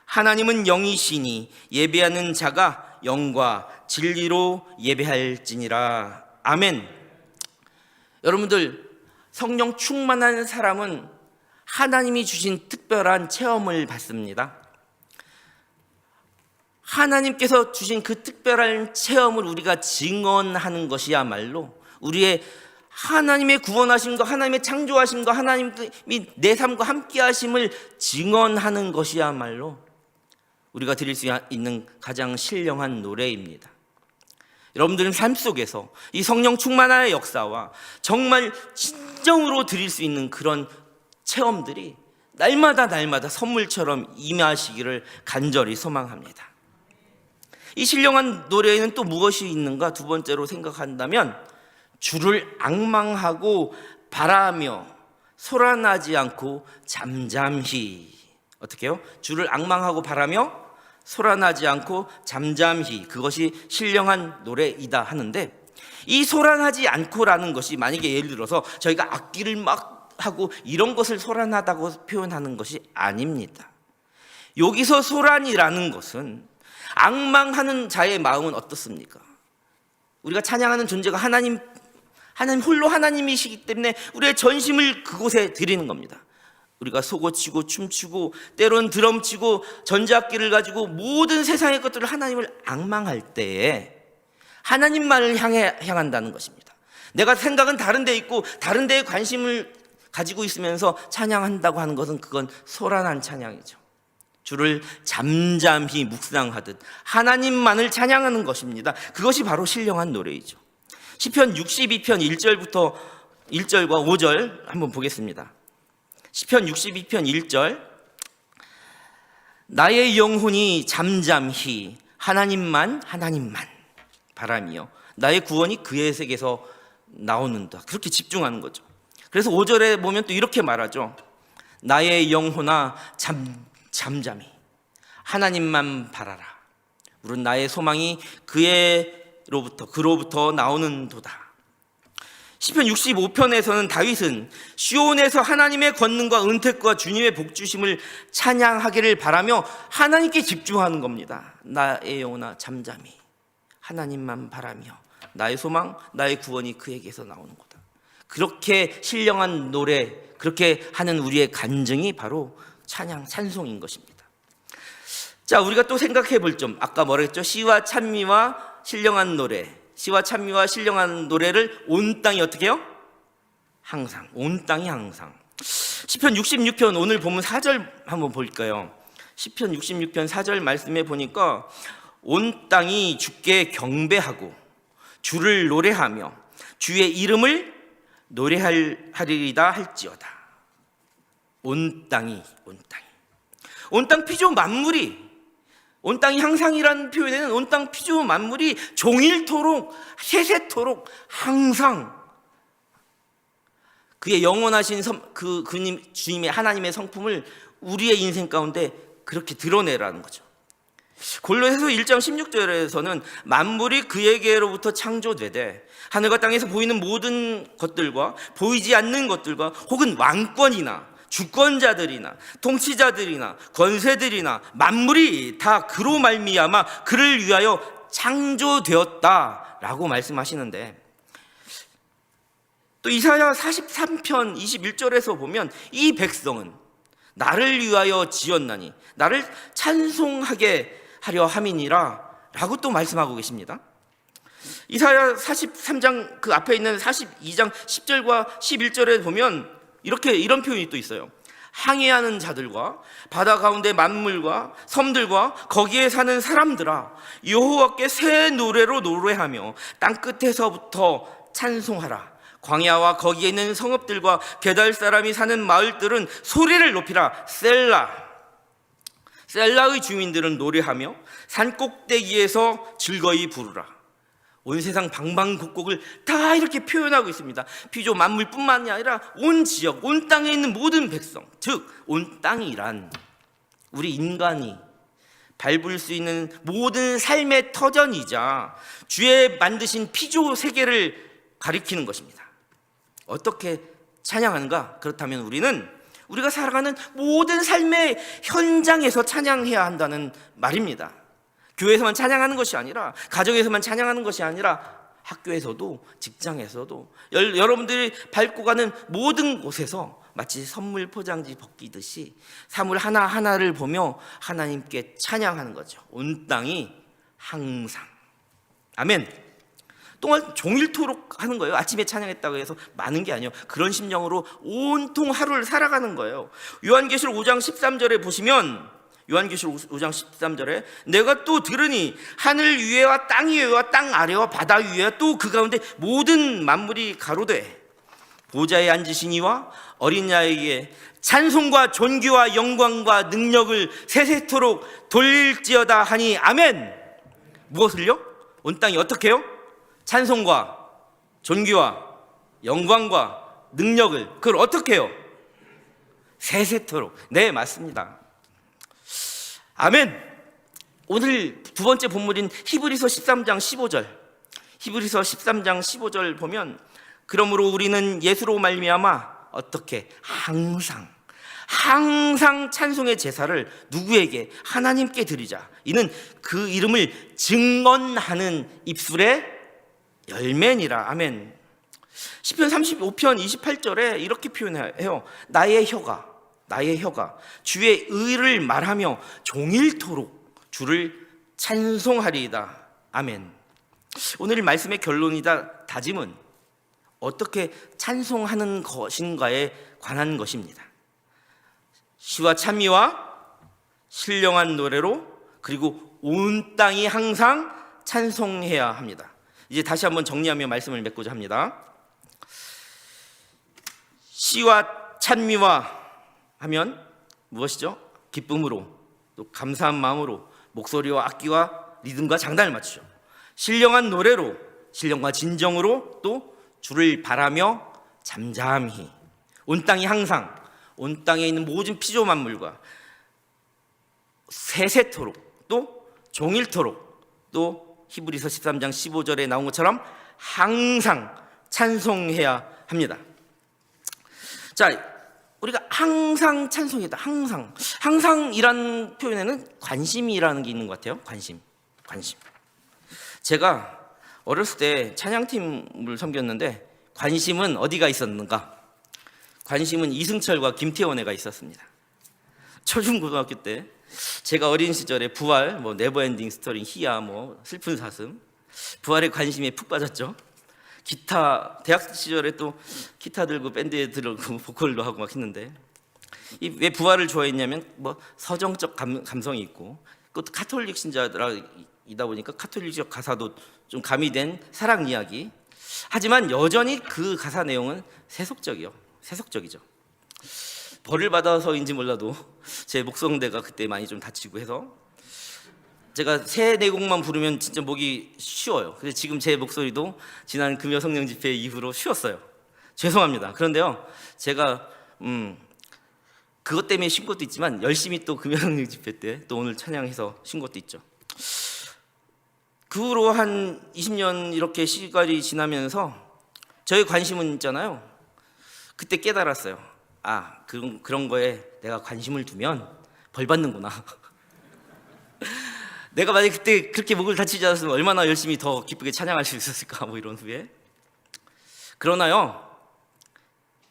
하나님은 영이시니 예배하는 자가 영과 진리로 예배할지니라. 아멘. 여러분들, 성령 충만한 사람은 하나님이 주신 특별한 체험을 받습니다. 하나님께서 주신 그 특별한 체험을 우리가 증언하는 것이야말로 우리의 하나님의 구원하심과 하나님의 창조하심과 하나님이 내 삶과 함께하심을 증언하는 것이야말로 우리가 드릴 수 있는 가장 신령한 노래입니다. 여러분들은 삶 속에서 이 성령 충만의 역사와 정말 진정으로 드릴 수 있는 그런 체험들이 날마다 선물처럼 임하시기를 간절히 소망합니다. 이 신령한 노래에는 또 무엇이 있는가? 두 번째로 생각한다면 주를 앙망하고 바라며 소란하지 않고 잠잠히. 어떻게 해요? 주를 앙망하고 바라며 소란하지 않고 잠잠히, 그것이 신령한 노래이다 하는데, 이 소란하지 않고라는 것이 만약에 예를 들어서 저희가 악기를 막 하고 이런 것을 소란하다고 표현하는 것이 아닙니다. 여기서 소란이라는 것은 앙망하는 자의 마음은 어떻습니까? 우리가 찬양하는 존재가 하나님 홀로 하나님이시기 때문에 우리의 전심을 그곳에 드리는 겁니다. 우리가 소고치고 춤추고 때로는 드럼치고 전자악기를 가지고 모든 세상의 것들을 하나님을 앙망할 때에 하나님만을 향한다는 것입니다. 내가 생각은 다른 데 있고 다른 데에 관심을 가지고 있으면서 찬양한다고 하는 것은 그건 소란한 찬양이죠. 주를 잠잠히 묵상하듯 하나님만을 찬양하는 것입니다. 그것이 바로 신령한 노래이죠. 시편 62편 1절과 5절 한번 보겠습니다. 시편 62편 1절, 나의 영혼이 잠잠히 하나님만 바라며 나의 구원이 그의 색에서 나오는다. 그렇게 집중하는 거죠. 그래서 5절에 보면 또 이렇게 말하죠. 나의 영혼아 잠잠히 하나님만 바라라. 우린 나의 소망이 그로부터 나오는도다. 시편 65편에서는 다윗은 시온에서 하나님의 권능과 은택과 주님의 복주심을 찬양하기를 바라며 하나님께 집중하는 겁니다. 나의 영혼아 잠잠히 하나님만 바라며 나의 소망, 나의 구원이 그에게서 나오는 거다. 그렇게 신령한 노래, 그렇게 하는 우리의 간증이 바로 찬송인 것입니다. 자, 우리가 또 생각해 볼 점, 아까 뭐라 했죠? 시와 찬미와 신령한 노래를 온 땅이 어떻게 해요? 항상, 온 땅이 항상. 시편 66편 오늘 보면 4절 한번 볼까요? 시편 66편 4절 말씀에 보니까 온 땅이 주께 경배하고 주를 노래하며 주의 이름을 노래하리이다 할지어다. 온 땅 피조 만물이, 온 땅이 항상이라는 표현에는 온 땅 피조 만물이 종일토록 세세토록 항상 그의 영원하신 주님의 하나님의 성품을 우리의 인생 가운데 그렇게 드러내라는 거죠. 골로새서 1장 16절에서는 만물이 그에게로부터 창조되되 하늘과 땅에서 보이는 모든 것들과 보이지 않는 것들과 혹은 왕권이나 주권자들이나 통치자들이나 권세들이나 만물이 다 그로 말미암아 그를 위하여 창조되었다라고 말씀하시는데, 또 이사야 43편 21절에서 보면 이 백성은 나를 위하여 지었나니 나를 찬송하게 하려 함이니라 라고 또 말씀하고 계십니다. 이사야 43장 그 앞에 있는 42장 10절과 11절에 보면 이런 표현이 또 있어요. 항해하는 자들과 바다 가운데 만물과 섬들과 거기에 사는 사람들아, 여호와께 새 노래로 노래하며 땅끝에서부터 찬송하라. 광야와 거기에 있는 성읍들과 게달 사람이 사는 마을들은 소리를 높이라. 셀라의 주민들은 노래하며 산 꼭대기에서 즐거이 부르라. 온 세상 방방곡곡을 다 이렇게 표현하고 있습니다. 피조 만물뿐만이 아니라 온 지역, 온 땅에 있는 모든 백성, 즉 온 땅이란 우리 인간이 밟을 수 있는 모든 삶의 터전이자 주의 만드신 피조 세계를 가리키는 것입니다. 어떻게 찬양하는가? 그렇다면 우리가 살아가는 모든 삶의 현장에서 찬양해야 한다는 말입니다. 교회에서만 찬양하는 것이 아니라, 가정에서만 찬양하는 것이 아니라, 학교에서도 직장에서도 여러분들이 밟고 가는 모든 곳에서 마치 선물 포장지 벗기듯이 사물 하나하나를 보며 하나님께 찬양하는 거죠. 온 땅이 항상. 아멘. 동안 종일토록 하는 거예요. 아침에 찬양했다고 해서 많은 게 아니에요. 그런 심령으로 온통 하루를 살아가는 거예요. 요한계시록 5장 13절에 보시면, 요한계시록 5장 13절에 내가 또 들으니 하늘 위에와 땅 위에와 땅 아래와 바다 위에와 또 그 가운데 모든 만물이 가로되 보좌에 앉으신 이와 어린 양에게 찬송과 존귀와 영광과 능력을 세세토록 돌릴지어다 하니 아멘. 무엇을요? 온 땅이 어떻게 해요? 찬송과 존귀와 영광과 능력을, 그걸 어떻게 해요? 세세토록. 네, 맞습니다. 아멘. 오늘 두 번째 본문인 히브리서 13장 15절, 히브리서 13장 15절 보면 그러므로 우리는 예수로 말미암아 어떻게 항상 찬송의 제사를 누구에게? 하나님께 드리자. 이는 그 이름을 증언하는 입술의 열매니라. 아멘. 시편 35편 28절에 이렇게 표현해요. 나의 혀가 주의 의를 말하며 종일토록 주를 찬송하리이다. 아멘. 오늘 말씀의 결론이다 다짐은 어떻게 찬송하는 것인가에 관한 것입니다. 시와 찬미와 신령한 노래로, 그리고 온 땅이 항상 찬송해야 합니다. 이제 다시 한번 정리하며 말씀을 맺고자 합니다. 시와 찬미와 하면 무엇이죠? 기쁨으로, 또 감사한 마음으로 목소리와 악기와 리듬과 장단을 맞추죠. 신령한 노래로, 신령과 진정으로, 또 주를 바라며 잠잠히. 온 땅이 항상, 온 땅에 있는 모든 피조 만물과 세세토록, 또 종일토록, 또 히브리서 13장 15절에 나온 것처럼 항상 찬송해야 합니다. 자, 우리가 항상 찬송이다. 항상이라는 표현에는 관심이라는 게 있는 것 같아요. 관심. 제가 어렸을 때 찬양팀을 섬겼는데 관심은 어디가 있었는가? 관심은 이승철과 김태원애가 있었습니다. 초중고등학교 때 제가 어린 시절에 부활, 네버엔딩 스토리, 희야, 슬픈 사슴, 부활의 관심에 푹 빠졌죠. 기타, 대학 시절에 또 기타 들고 밴드에 들고 보컬도 하고 막 했는데, 왜 부활을 좋아했냐면 서정적 감성이 있고, 또 카톨릭 신자이다 보니까 카톨릭적 가사도 좀 가미된 사랑 이야기. 하지만 여전히 그 가사 내용은 세속적이죠. 벌을 받아서인지 몰라도 제 목성대가 그때 많이 좀 다치고 해서 제가 세 네 곡만 부르면 진짜 목이 쉬어요. 근데 지금 제 목소리도 지난 금요 성령 집회 이후로 쉬었어요. 죄송합니다. 그런데요, 제가 그것 때문에 쉰 것도 있지만 열심히 또 금요 성령 집회 때 또 오늘 찬양해서 쉰 것도 있죠. 그 후로 한 20년 이렇게 시간이 지나면서 저의 관심은 있잖아요. 그때 깨달았어요. 그런 거에 내가 관심을 두면 벌 받는구나. 내가 만약에 그때 그렇게 목을 다치지 않았으면 얼마나 열심히 더 기쁘게 찬양할 수 있었을까, 이런 후에. 그러나요,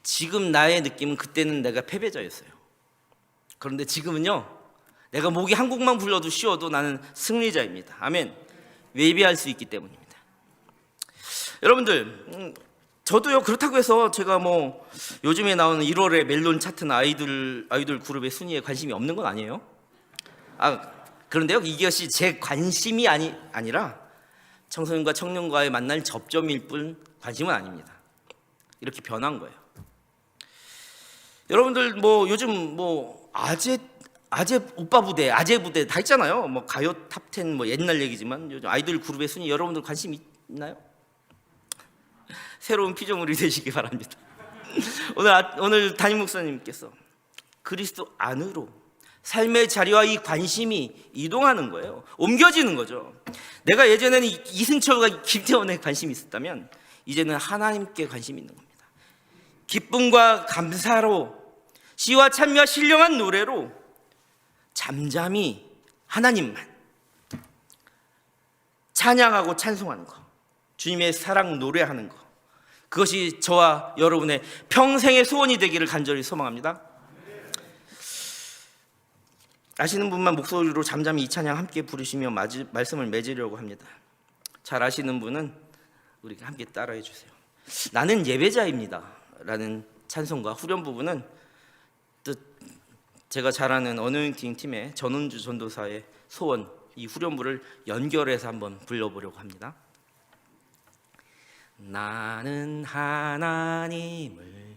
지금 나의 느낌은 그때는 내가 패배자였어요. 그런데 지금은요, 내가 목이 한 곡만 불러도 쉬어도 나는 승리자입니다. 아멘. 예배할 수 있기 때문입니다. 여러분들, 저도요, 그렇다고 해서 제가 요즘에 나오는 1월의 멜론 차트나 아이돌 그룹의 순위에 관심이 없는 건 아니에요. 그런데요, 이것이 제 관심이 아니라 청소년과 청년과의 만날 접점일 뿐 관심은 아닙니다. 이렇게 변한 거예요. 여러분들 요즘 아재 오빠 부대, 아재 부대 다 있잖아요. 가요 탑10 옛날 얘기지만 요즘 아이돌 그룹의 순위 여러분들 관심 있나요? 새로운 피조물이 되시기 바랍니다. 오늘 담임 목사님께서 그리스도 안으로 삶의 자리와 이 관심이 이동하는 거예요. 옮겨지는 거죠. 내가 예전에는 이승철과 김태원에 관심이 있었다면 이제는 하나님께 관심이 있는 겁니다. 기쁨과 감사로, 시와 찬미와 신령한 노래로 잠잠히 하나님만 찬양하고 찬송하는 거, 주님의 사랑 노래하는 거, 그것이 저와 여러분의 평생의 소원이 되기를 간절히 소망합니다. 아시는 분만 목소리로 잠잠히 이 찬양 함께 부르시며 말씀을 맺으려고 합니다. 잘 아시는 분은 우리 함께 따라해 주세요. 나는 예배자입니다 라는 찬송가 후렴 부분은 또 제가 잘 아는 어노인팅 팀의 전은주 전도사의 소원, 이 후렴부를 연결해서 한번 불러보려고 합니다. 나는 하나님을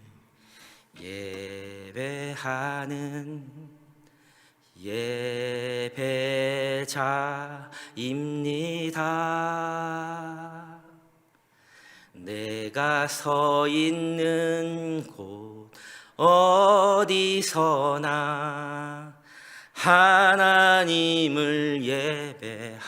예배하는 예배자입니다. 내가 서 있는 곳 어디서나 하나님을 예배합니다.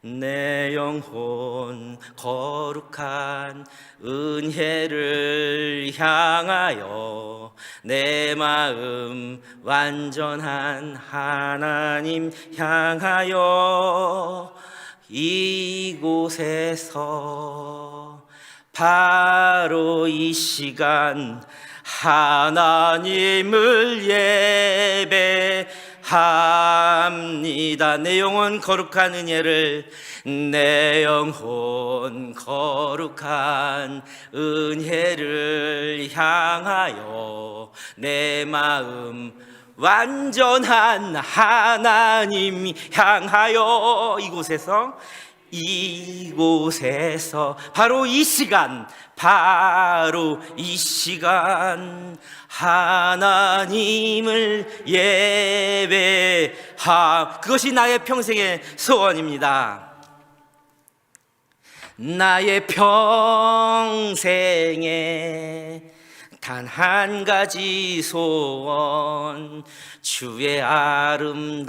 내 영혼 거룩한 은혜를 향하여 내 마음 완전한 하나님 향하여 이곳에서 바로 이 시간 하나님을 예배합니다. 내 영혼 거룩한 은혜를, 내 영혼 거룩한 은혜를 향하여 내 마음 완전한 하나님 향하여 이곳에서 바로 이 시간 하나님을 그것이 나의 평생의 소원입니다. 나의 평생에 단 한 가지 소원, 주의 아름다우심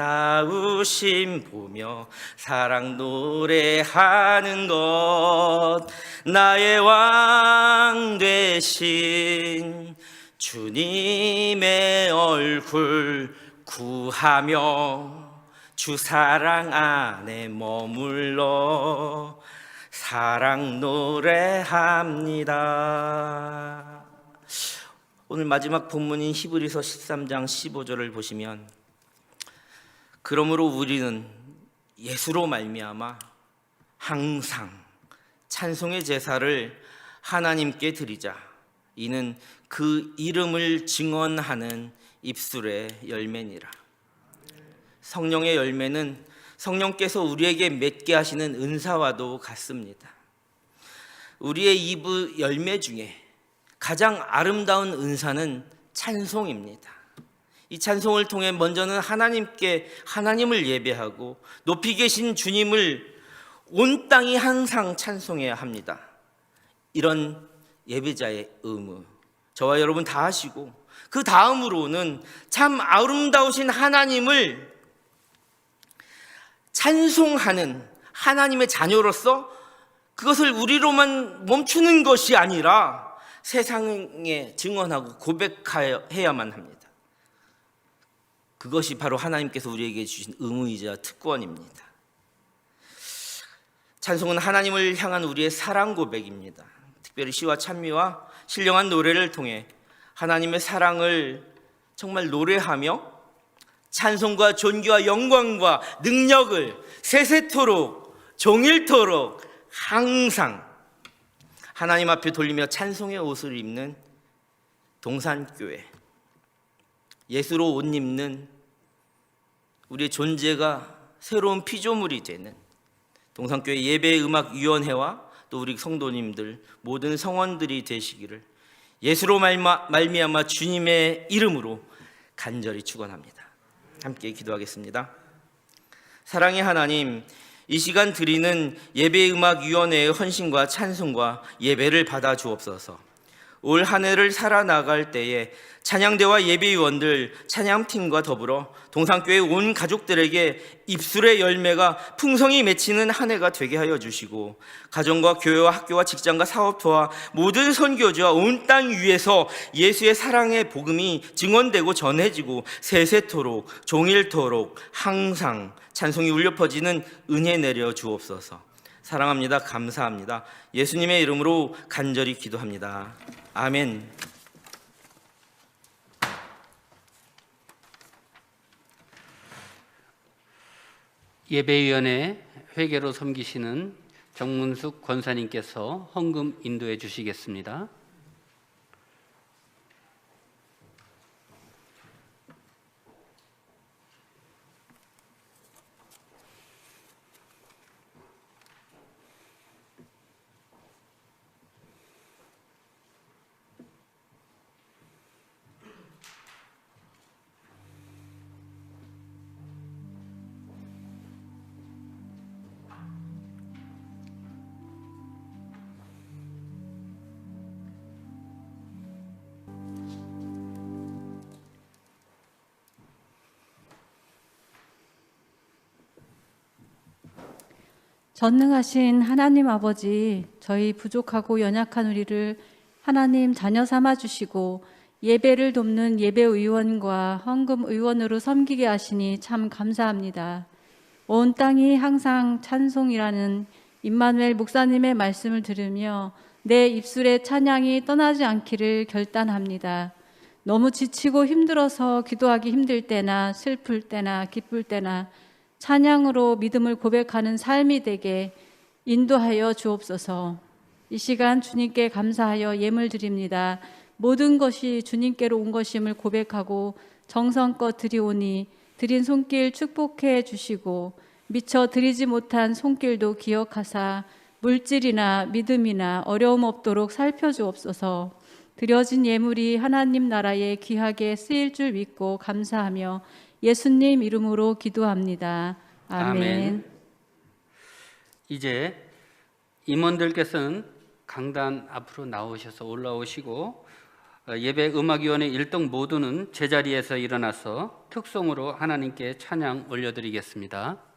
보며 사랑 노래하는 것, 나의 왕 되신 주님의 얼굴 구하며 주 사랑 안에 머물러 사랑 노래합니다. 오늘 마지막 본문인 히브리서 13장 15절을 보시면, 그러므로 우리는 예수로 말미암아 항상 찬송의 제사를 하나님께 드리자. 이는 그 이름을 증언하는 입술의 열매니라. 성령의 열매는 성령께서 우리에게 맺게 하시는 은사와도 같습니다. 우리의 이브 열매 중에 가장 아름다운 은사는 찬송입니다. 이 찬송을 통해 먼저는 하나님을 예배하고 높이 계신 주님을 온 땅이 항상 찬송해야 합니다. 이런 예배자의 의무 저와 여러분 다 하시고, 그 다음으로는 참 아름다우신 하나님을 찬송하는 하나님의 자녀로서 그것을 우리로만 멈추는 것이 아니라 세상에 증언하고 고백해야만 합니다. 그것이 바로 하나님께서 우리에게 주신 의무이자 특권입니다. 찬송은 하나님을 향한 우리의 사랑 고백입니다. 특별히 시와 찬미와 신령한 노래를 통해 하나님의 사랑을 정말 노래하며 찬송과 존귀와 영광과 능력을 세세토록 종일토록 항상 하나님 앞에 돌리며 찬송의 옷을 입는 동산교회, 예수로 옷 입는 우리의 존재가 새로운 피조물이 되는 동산교회 예배음악위원회와 또 우리 성도님들 모든 성원들이 되시기를 예수로 말미암아 주님의 이름으로 간절히 축원합니다. 함께 기도하겠습니다. 사랑의 하나님, 이 시간 드리는 예배음악위원회의 헌신과 찬송과 예배를 받아 주옵소서. 올 한 해를 살아나갈 때에 찬양대와 예배위원들, 찬양팀과 더불어 동산교회 온 가족들에게 입술의 열매가 풍성히 맺히는 한 해가 되게 하여 주시고, 가정과 교회와 학교와 직장과 사업터와 모든 선교지와 온 땅 위에서 예수의 사랑의 복음이 증언되고 전해지고 세세토록 종일토록 항상 찬송이 울려 퍼지는 은혜 내려 주옵소서. 사랑합니다. 감사합니다. 예수님의 이름으로 간절히 기도합니다. 아멘. 예배위원회 회계로 섬기시는 정문숙 권사님께서 헌금 인도해 주시겠습니다. 전능하신 하나님 아버지, 저희 부족하고 연약한 우리를 하나님 자녀 삼아 주시고 예배를 돕는 예배의원과 헌금의원으로 섬기게 하시니 참 감사합니다. 온 땅이 항상 찬송이라는 임마누엘 목사님의 말씀을 들으며 내 입술의 찬양이 떠나지 않기를 결단합니다. 너무 지치고 힘들어서 기도하기 힘들 때나 슬플 때나 기쁠 때나 찬양으로 믿음을 고백하는 삶이 되게 인도하여 주옵소서. 이 시간 주님께 감사하여 예물 드립니다. 모든 것이 주님께로 온 것임을 고백하고 정성껏 드리오니 드린 손길 축복해 주시고 미처 드리지 못한 손길도 기억하사 물질이나 믿음이나 어려움 없도록 살펴주옵소서. 드려진 예물이 하나님 나라에 귀하게 쓰일 줄 믿고 감사하며 예수님 이름으로 기도합니다. 아멘. 이제 임원들께서는 강단 앞으로 나오셔서 올라오시고 예배 음악위원회 일동 모두는 제자리에서 일어나서 특송으로 하나님께 찬양 올려드리겠습니다.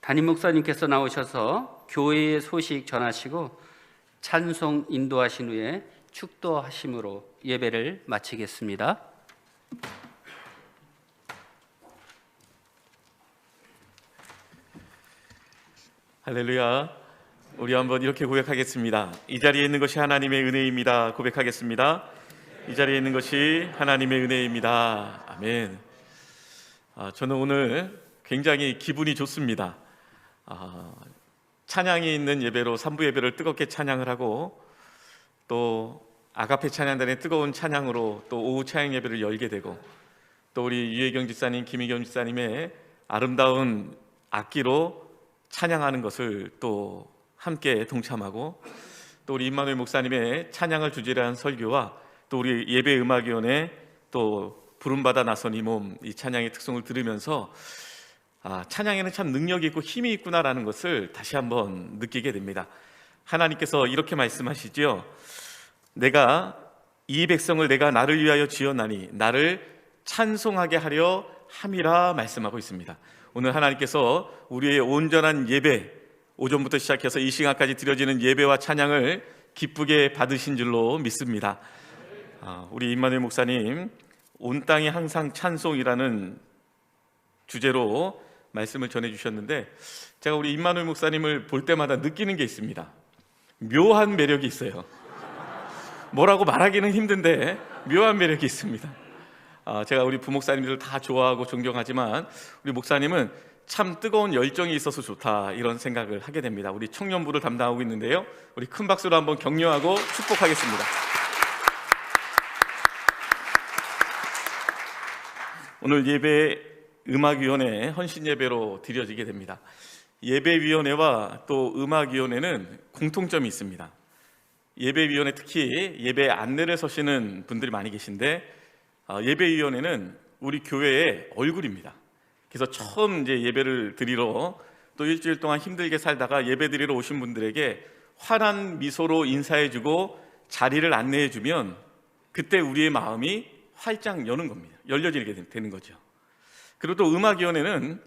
담임 목사님께서 나오셔서 교회의 소식 전하시고 찬송 인도하신 후에 축도하심으로 예배를 마치겠습니다. 할렐루야. 우리 한번 이렇게 고백하겠습니다. 이 자리에 있는 것이 하나님의 은혜입니다. 고백하겠습니다. 이 자리에 있는 것이 하나님의 은혜입니다. 아멘. 저는 오늘 굉장히 기분이 좋습니다. 찬양이 있는 예배로 3부 예배를 뜨겁게 찬양을 하고 또 아가페 찬양단의 뜨거운 찬양으로 또 오후 찬양 예배를 열게 되고 또 우리 유혜경 집사님, 김희경 집사님의 아름다운 악기로 찬양하는 것을 또 함께 동참하고 또 우리 임마누엘 목사님의 찬양을 주제로 한 설교와 또 우리 예배음악위원회 또 부름받아 나선 이 몸, 이 찬양의 특성을 들으면서 찬양에는 참 능력이 있고 힘이 있구나라는 것을 다시 한번 느끼게 됩니다. 하나님께서 이렇게 말씀하시죠. 내가 이 백성을 내가 나를 위하여 지었나니 나를 찬송하게 하려 함이라 말씀하고 있습니다. 오늘 하나님께서 우리의 온전한 예배, 오전부터 시작해서 이 시간까지 드려지는 예배와 찬양을 기쁘게 받으신 줄로 믿습니다. 우리 임마누엘 목사님 온 땅이 항상 찬송이라는 주제로 말씀을 전해주셨는데 제가 우리 임마누엘 목사님을 볼 때마다 느끼는 게 있습니다. 묘한 매력이 있어요. 뭐라고 말하기는 힘든데 묘한 매력이 있습니다. 제가 우리 부목사님들을 다 좋아하고 존경하지만 우리 목사님은 참 뜨거운 열정이 있어서 좋다 이런 생각을 하게 됩니다. 우리 청년부를 담당하고 있는데요, 우리 큰 박수로 한번 격려하고 축복하겠습니다. 오늘 예배 음악위원회 헌신예배로 드려지게 됩니다. 예배위원회와 또 음악위원회는 공통점이 있습니다. 예배위원회, 특히 예배 안내를 서시는 분들이 많이 계신데 예배위원회는 우리 교회의 얼굴입니다. 그래서 처음 이제 예배를 드리러 또 일주일 동안 힘들게 살다가 예배 드리러 오신 분들에게 환한 미소로 인사해주고 자리를 안내해주면 그때 우리의 마음이 활짝 여는 겁니다. 열려지게 되는 거죠. 그리고 또 음악위원회는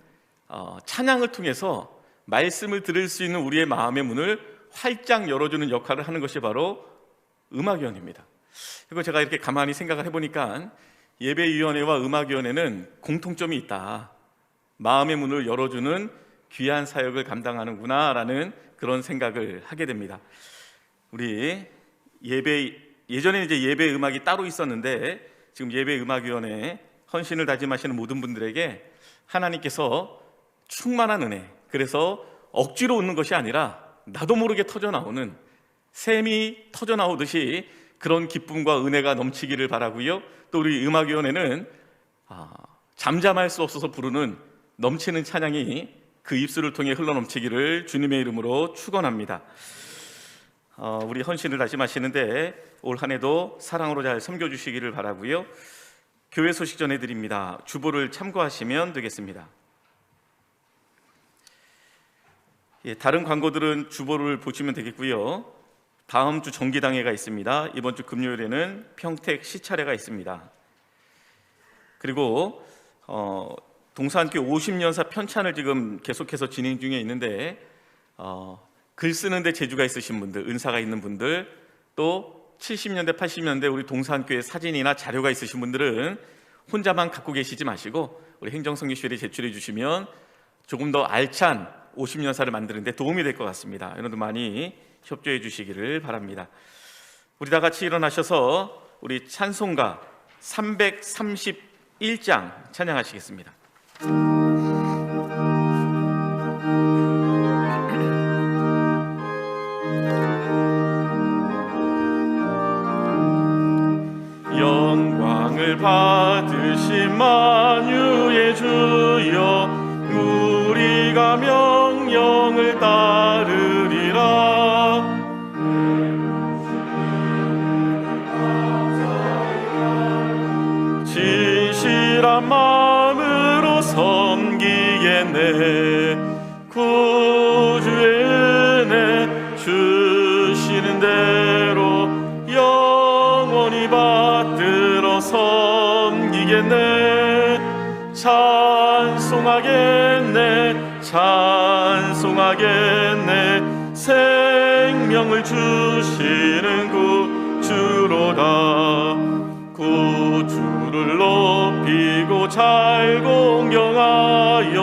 찬양을 통해서 말씀을 들을 수 있는 우리의 마음의 문을 활짝 열어주는 역할을 하는 것이 바로 음악위원회입니다. 그리고 제가 이렇게 가만히 생각을 해보니까 예배위원회와 음악위원회는 공통점이 있다. 마음의 문을 열어주는 귀한 사역을 감당하는구나 라는 그런 생각을 하게 됩니다. 우리 예전에 이제 예배 음악이 따로 있었는데 지금 예배 음악위원회 헌신을 다짐하시는 모든 분들에게 하나님께서 충만한 은혜, 그래서 억지로 웃는 것이 아니라 나도 모르게 터져나오는, 샘이 터져나오듯이 그런 기쁨과 은혜가 넘치기를 바라고요. 또 우리 음악위원회는 잠잠할 수 없어서 부르는 넘치는 찬양이 그 입술을 통해 흘러넘치기를 주님의 이름으로 축원합니다. 우리 헌신을 다짐하시는데 올 한 해도 사랑으로 잘 섬겨주시기를 바라고요. 교회 소식 전해드립니다. 주보를 참고하시면 되겠습니다. 다른 광고들은 주보를 보시면 되겠고요. 다음 주 정기당회가 있습니다. 이번 주 금요일에는 평택 시차례가 있습니다. 그리고 동산교회 50년사 편찬을 지금 계속해서 진행 중에 있는데 글 쓰는데 재주가 있으신 분들, 은사가 있는 분들, 또 70년대, 80년대 우리 동산교회 사진이나 자료가 있으신 분들은 혼자만 갖고 계시지 마시고 우리 행정성교실에 제출해 주시면 조금 더 알찬 50년사를 만드는 데 도움이 될 것 같습니다. 여러분들 많이 협조해 주시기를 바랍니다. 우리 다 같이 일어나셔서 우리 찬송가 331장 찬양하시겠습니다. 영광을 받으신 만유의 주여, 우리가 명령을 따르리라. 진실한 마음으로 섬기겠네. 구주의 은혜 주시는 대로 영원히 받들어 섬기겠네. 찬송하겠네. 찬송하겠네. 생명을 주시는 구주로다. 구주를 높이고 잘 공경하여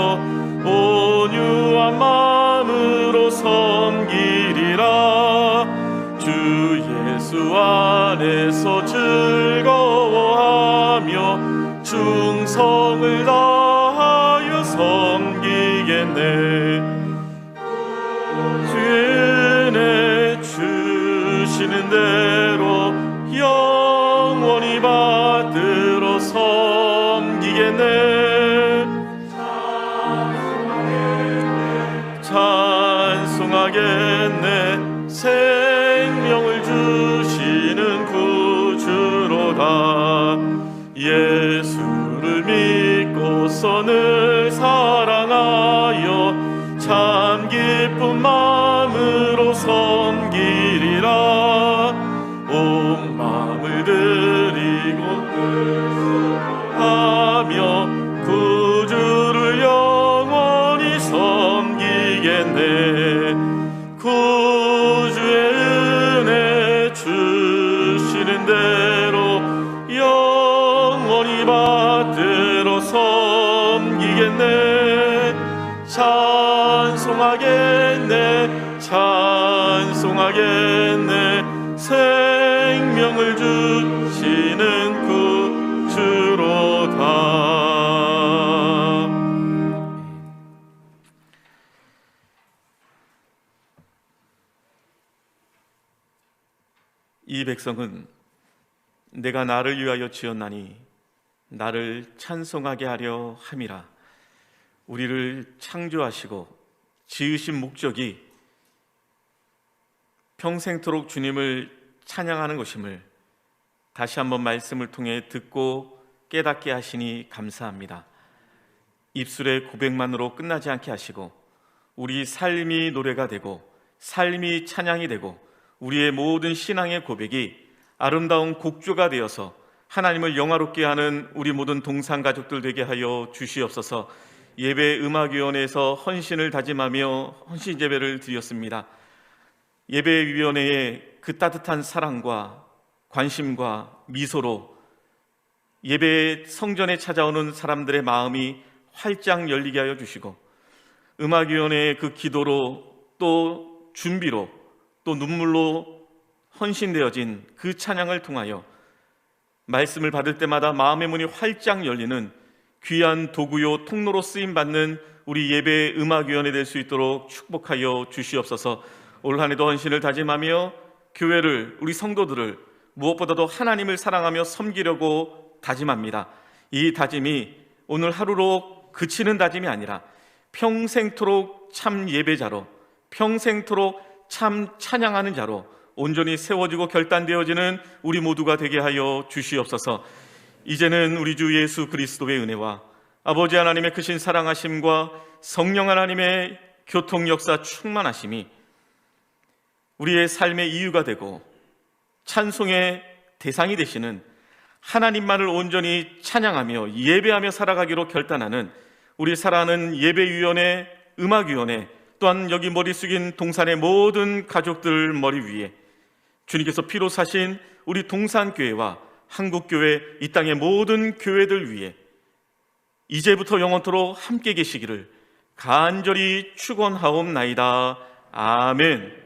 온유한 마음으로 섬기리라. 주 예수 안에서 즐거워하며 충성을 다하여 섬기겠네. 주의 은혜 주시는 대로 영원히 받들어 섬기겠네. 찬송하겠네. 생명을 주시는 구주로다. 예수를 믿고서 늘 사랑하여 참 기쁜 마음으로 섬기리라. 온 마음을 드리고 하며 구주를 영원히 섬기겠네. 구주의 은혜 주시는 대로 영원히 받들어 섬기겠네. 찬송하겠네. 찬송하겠네. 생명을 주시는 구주로다. 이 백성은 내가 나를 위하여 지었나니 나를 찬송하게 하려 함이라. 우리를 창조하시고 지으신 목적이 평생토록 주님을 찬양하는 것임을 다시 한번 말씀을 통해 듣고 깨닫게 하시니 감사합니다. 입술의 고백만으로 끝나지 않게 하시고 우리 삶이 노래가 되고 삶이 찬양이 되고 우리의 모든 신앙의 고백이 아름다운 곡조가 되어서 하나님을 영화롭게 하는 우리 모든 동산가족들 되게 하여 주시옵소서. 예배음악위원회에서 헌신을 다짐하며 헌신 예배를 드렸습니다. 예배위원회의 그 따뜻한 사랑과 관심과 미소로 예배 성전에 찾아오는 사람들의 마음이 활짝 열리게 하여 주시고, 음악위원회의 그 기도로 또 준비로 또 눈물로 헌신되어진 그 찬양을 통하여 말씀을 받을 때마다 마음의 문이 활짝 열리는 귀한 도구요 통로로 쓰임받는 우리 예배 음악위원회 될 수 있도록 축복하여 주시옵소서. 올 한해도 헌신을 다짐하며 교회를, 우리 성도들을 무엇보다도 하나님을 사랑하며 섬기려고 다짐합니다. 이 다짐이 오늘 하루로 그치는 다짐이 아니라 평생토록 참 예배자로, 평생토록 참 찬양하는 자로 온전히 세워지고 결단되어지는 우리 모두가 되게 하여 주시옵소서. 이제는 우리 주 예수 그리스도의 은혜와 아버지 하나님의 크신 사랑하심과 성령 하나님의 교통 역사 충만하심이 우리의 삶의 이유가 되고 찬송의 대상이 되시는, 하나님만을 온전히 찬양하며 예배하며 살아가기로 결단하는 우리 사랑하는 예배위원회, 음악위원회, 또한 여기 머리 숙인 동산의 모든 가족들 머리 위에 주님께서 피로 사신 우리 동산교회와 한국교회, 이 땅의 모든 교회들 위해 이제부터 영원토록 함께 계시기를 간절히 축원하옵나이다. 아멘.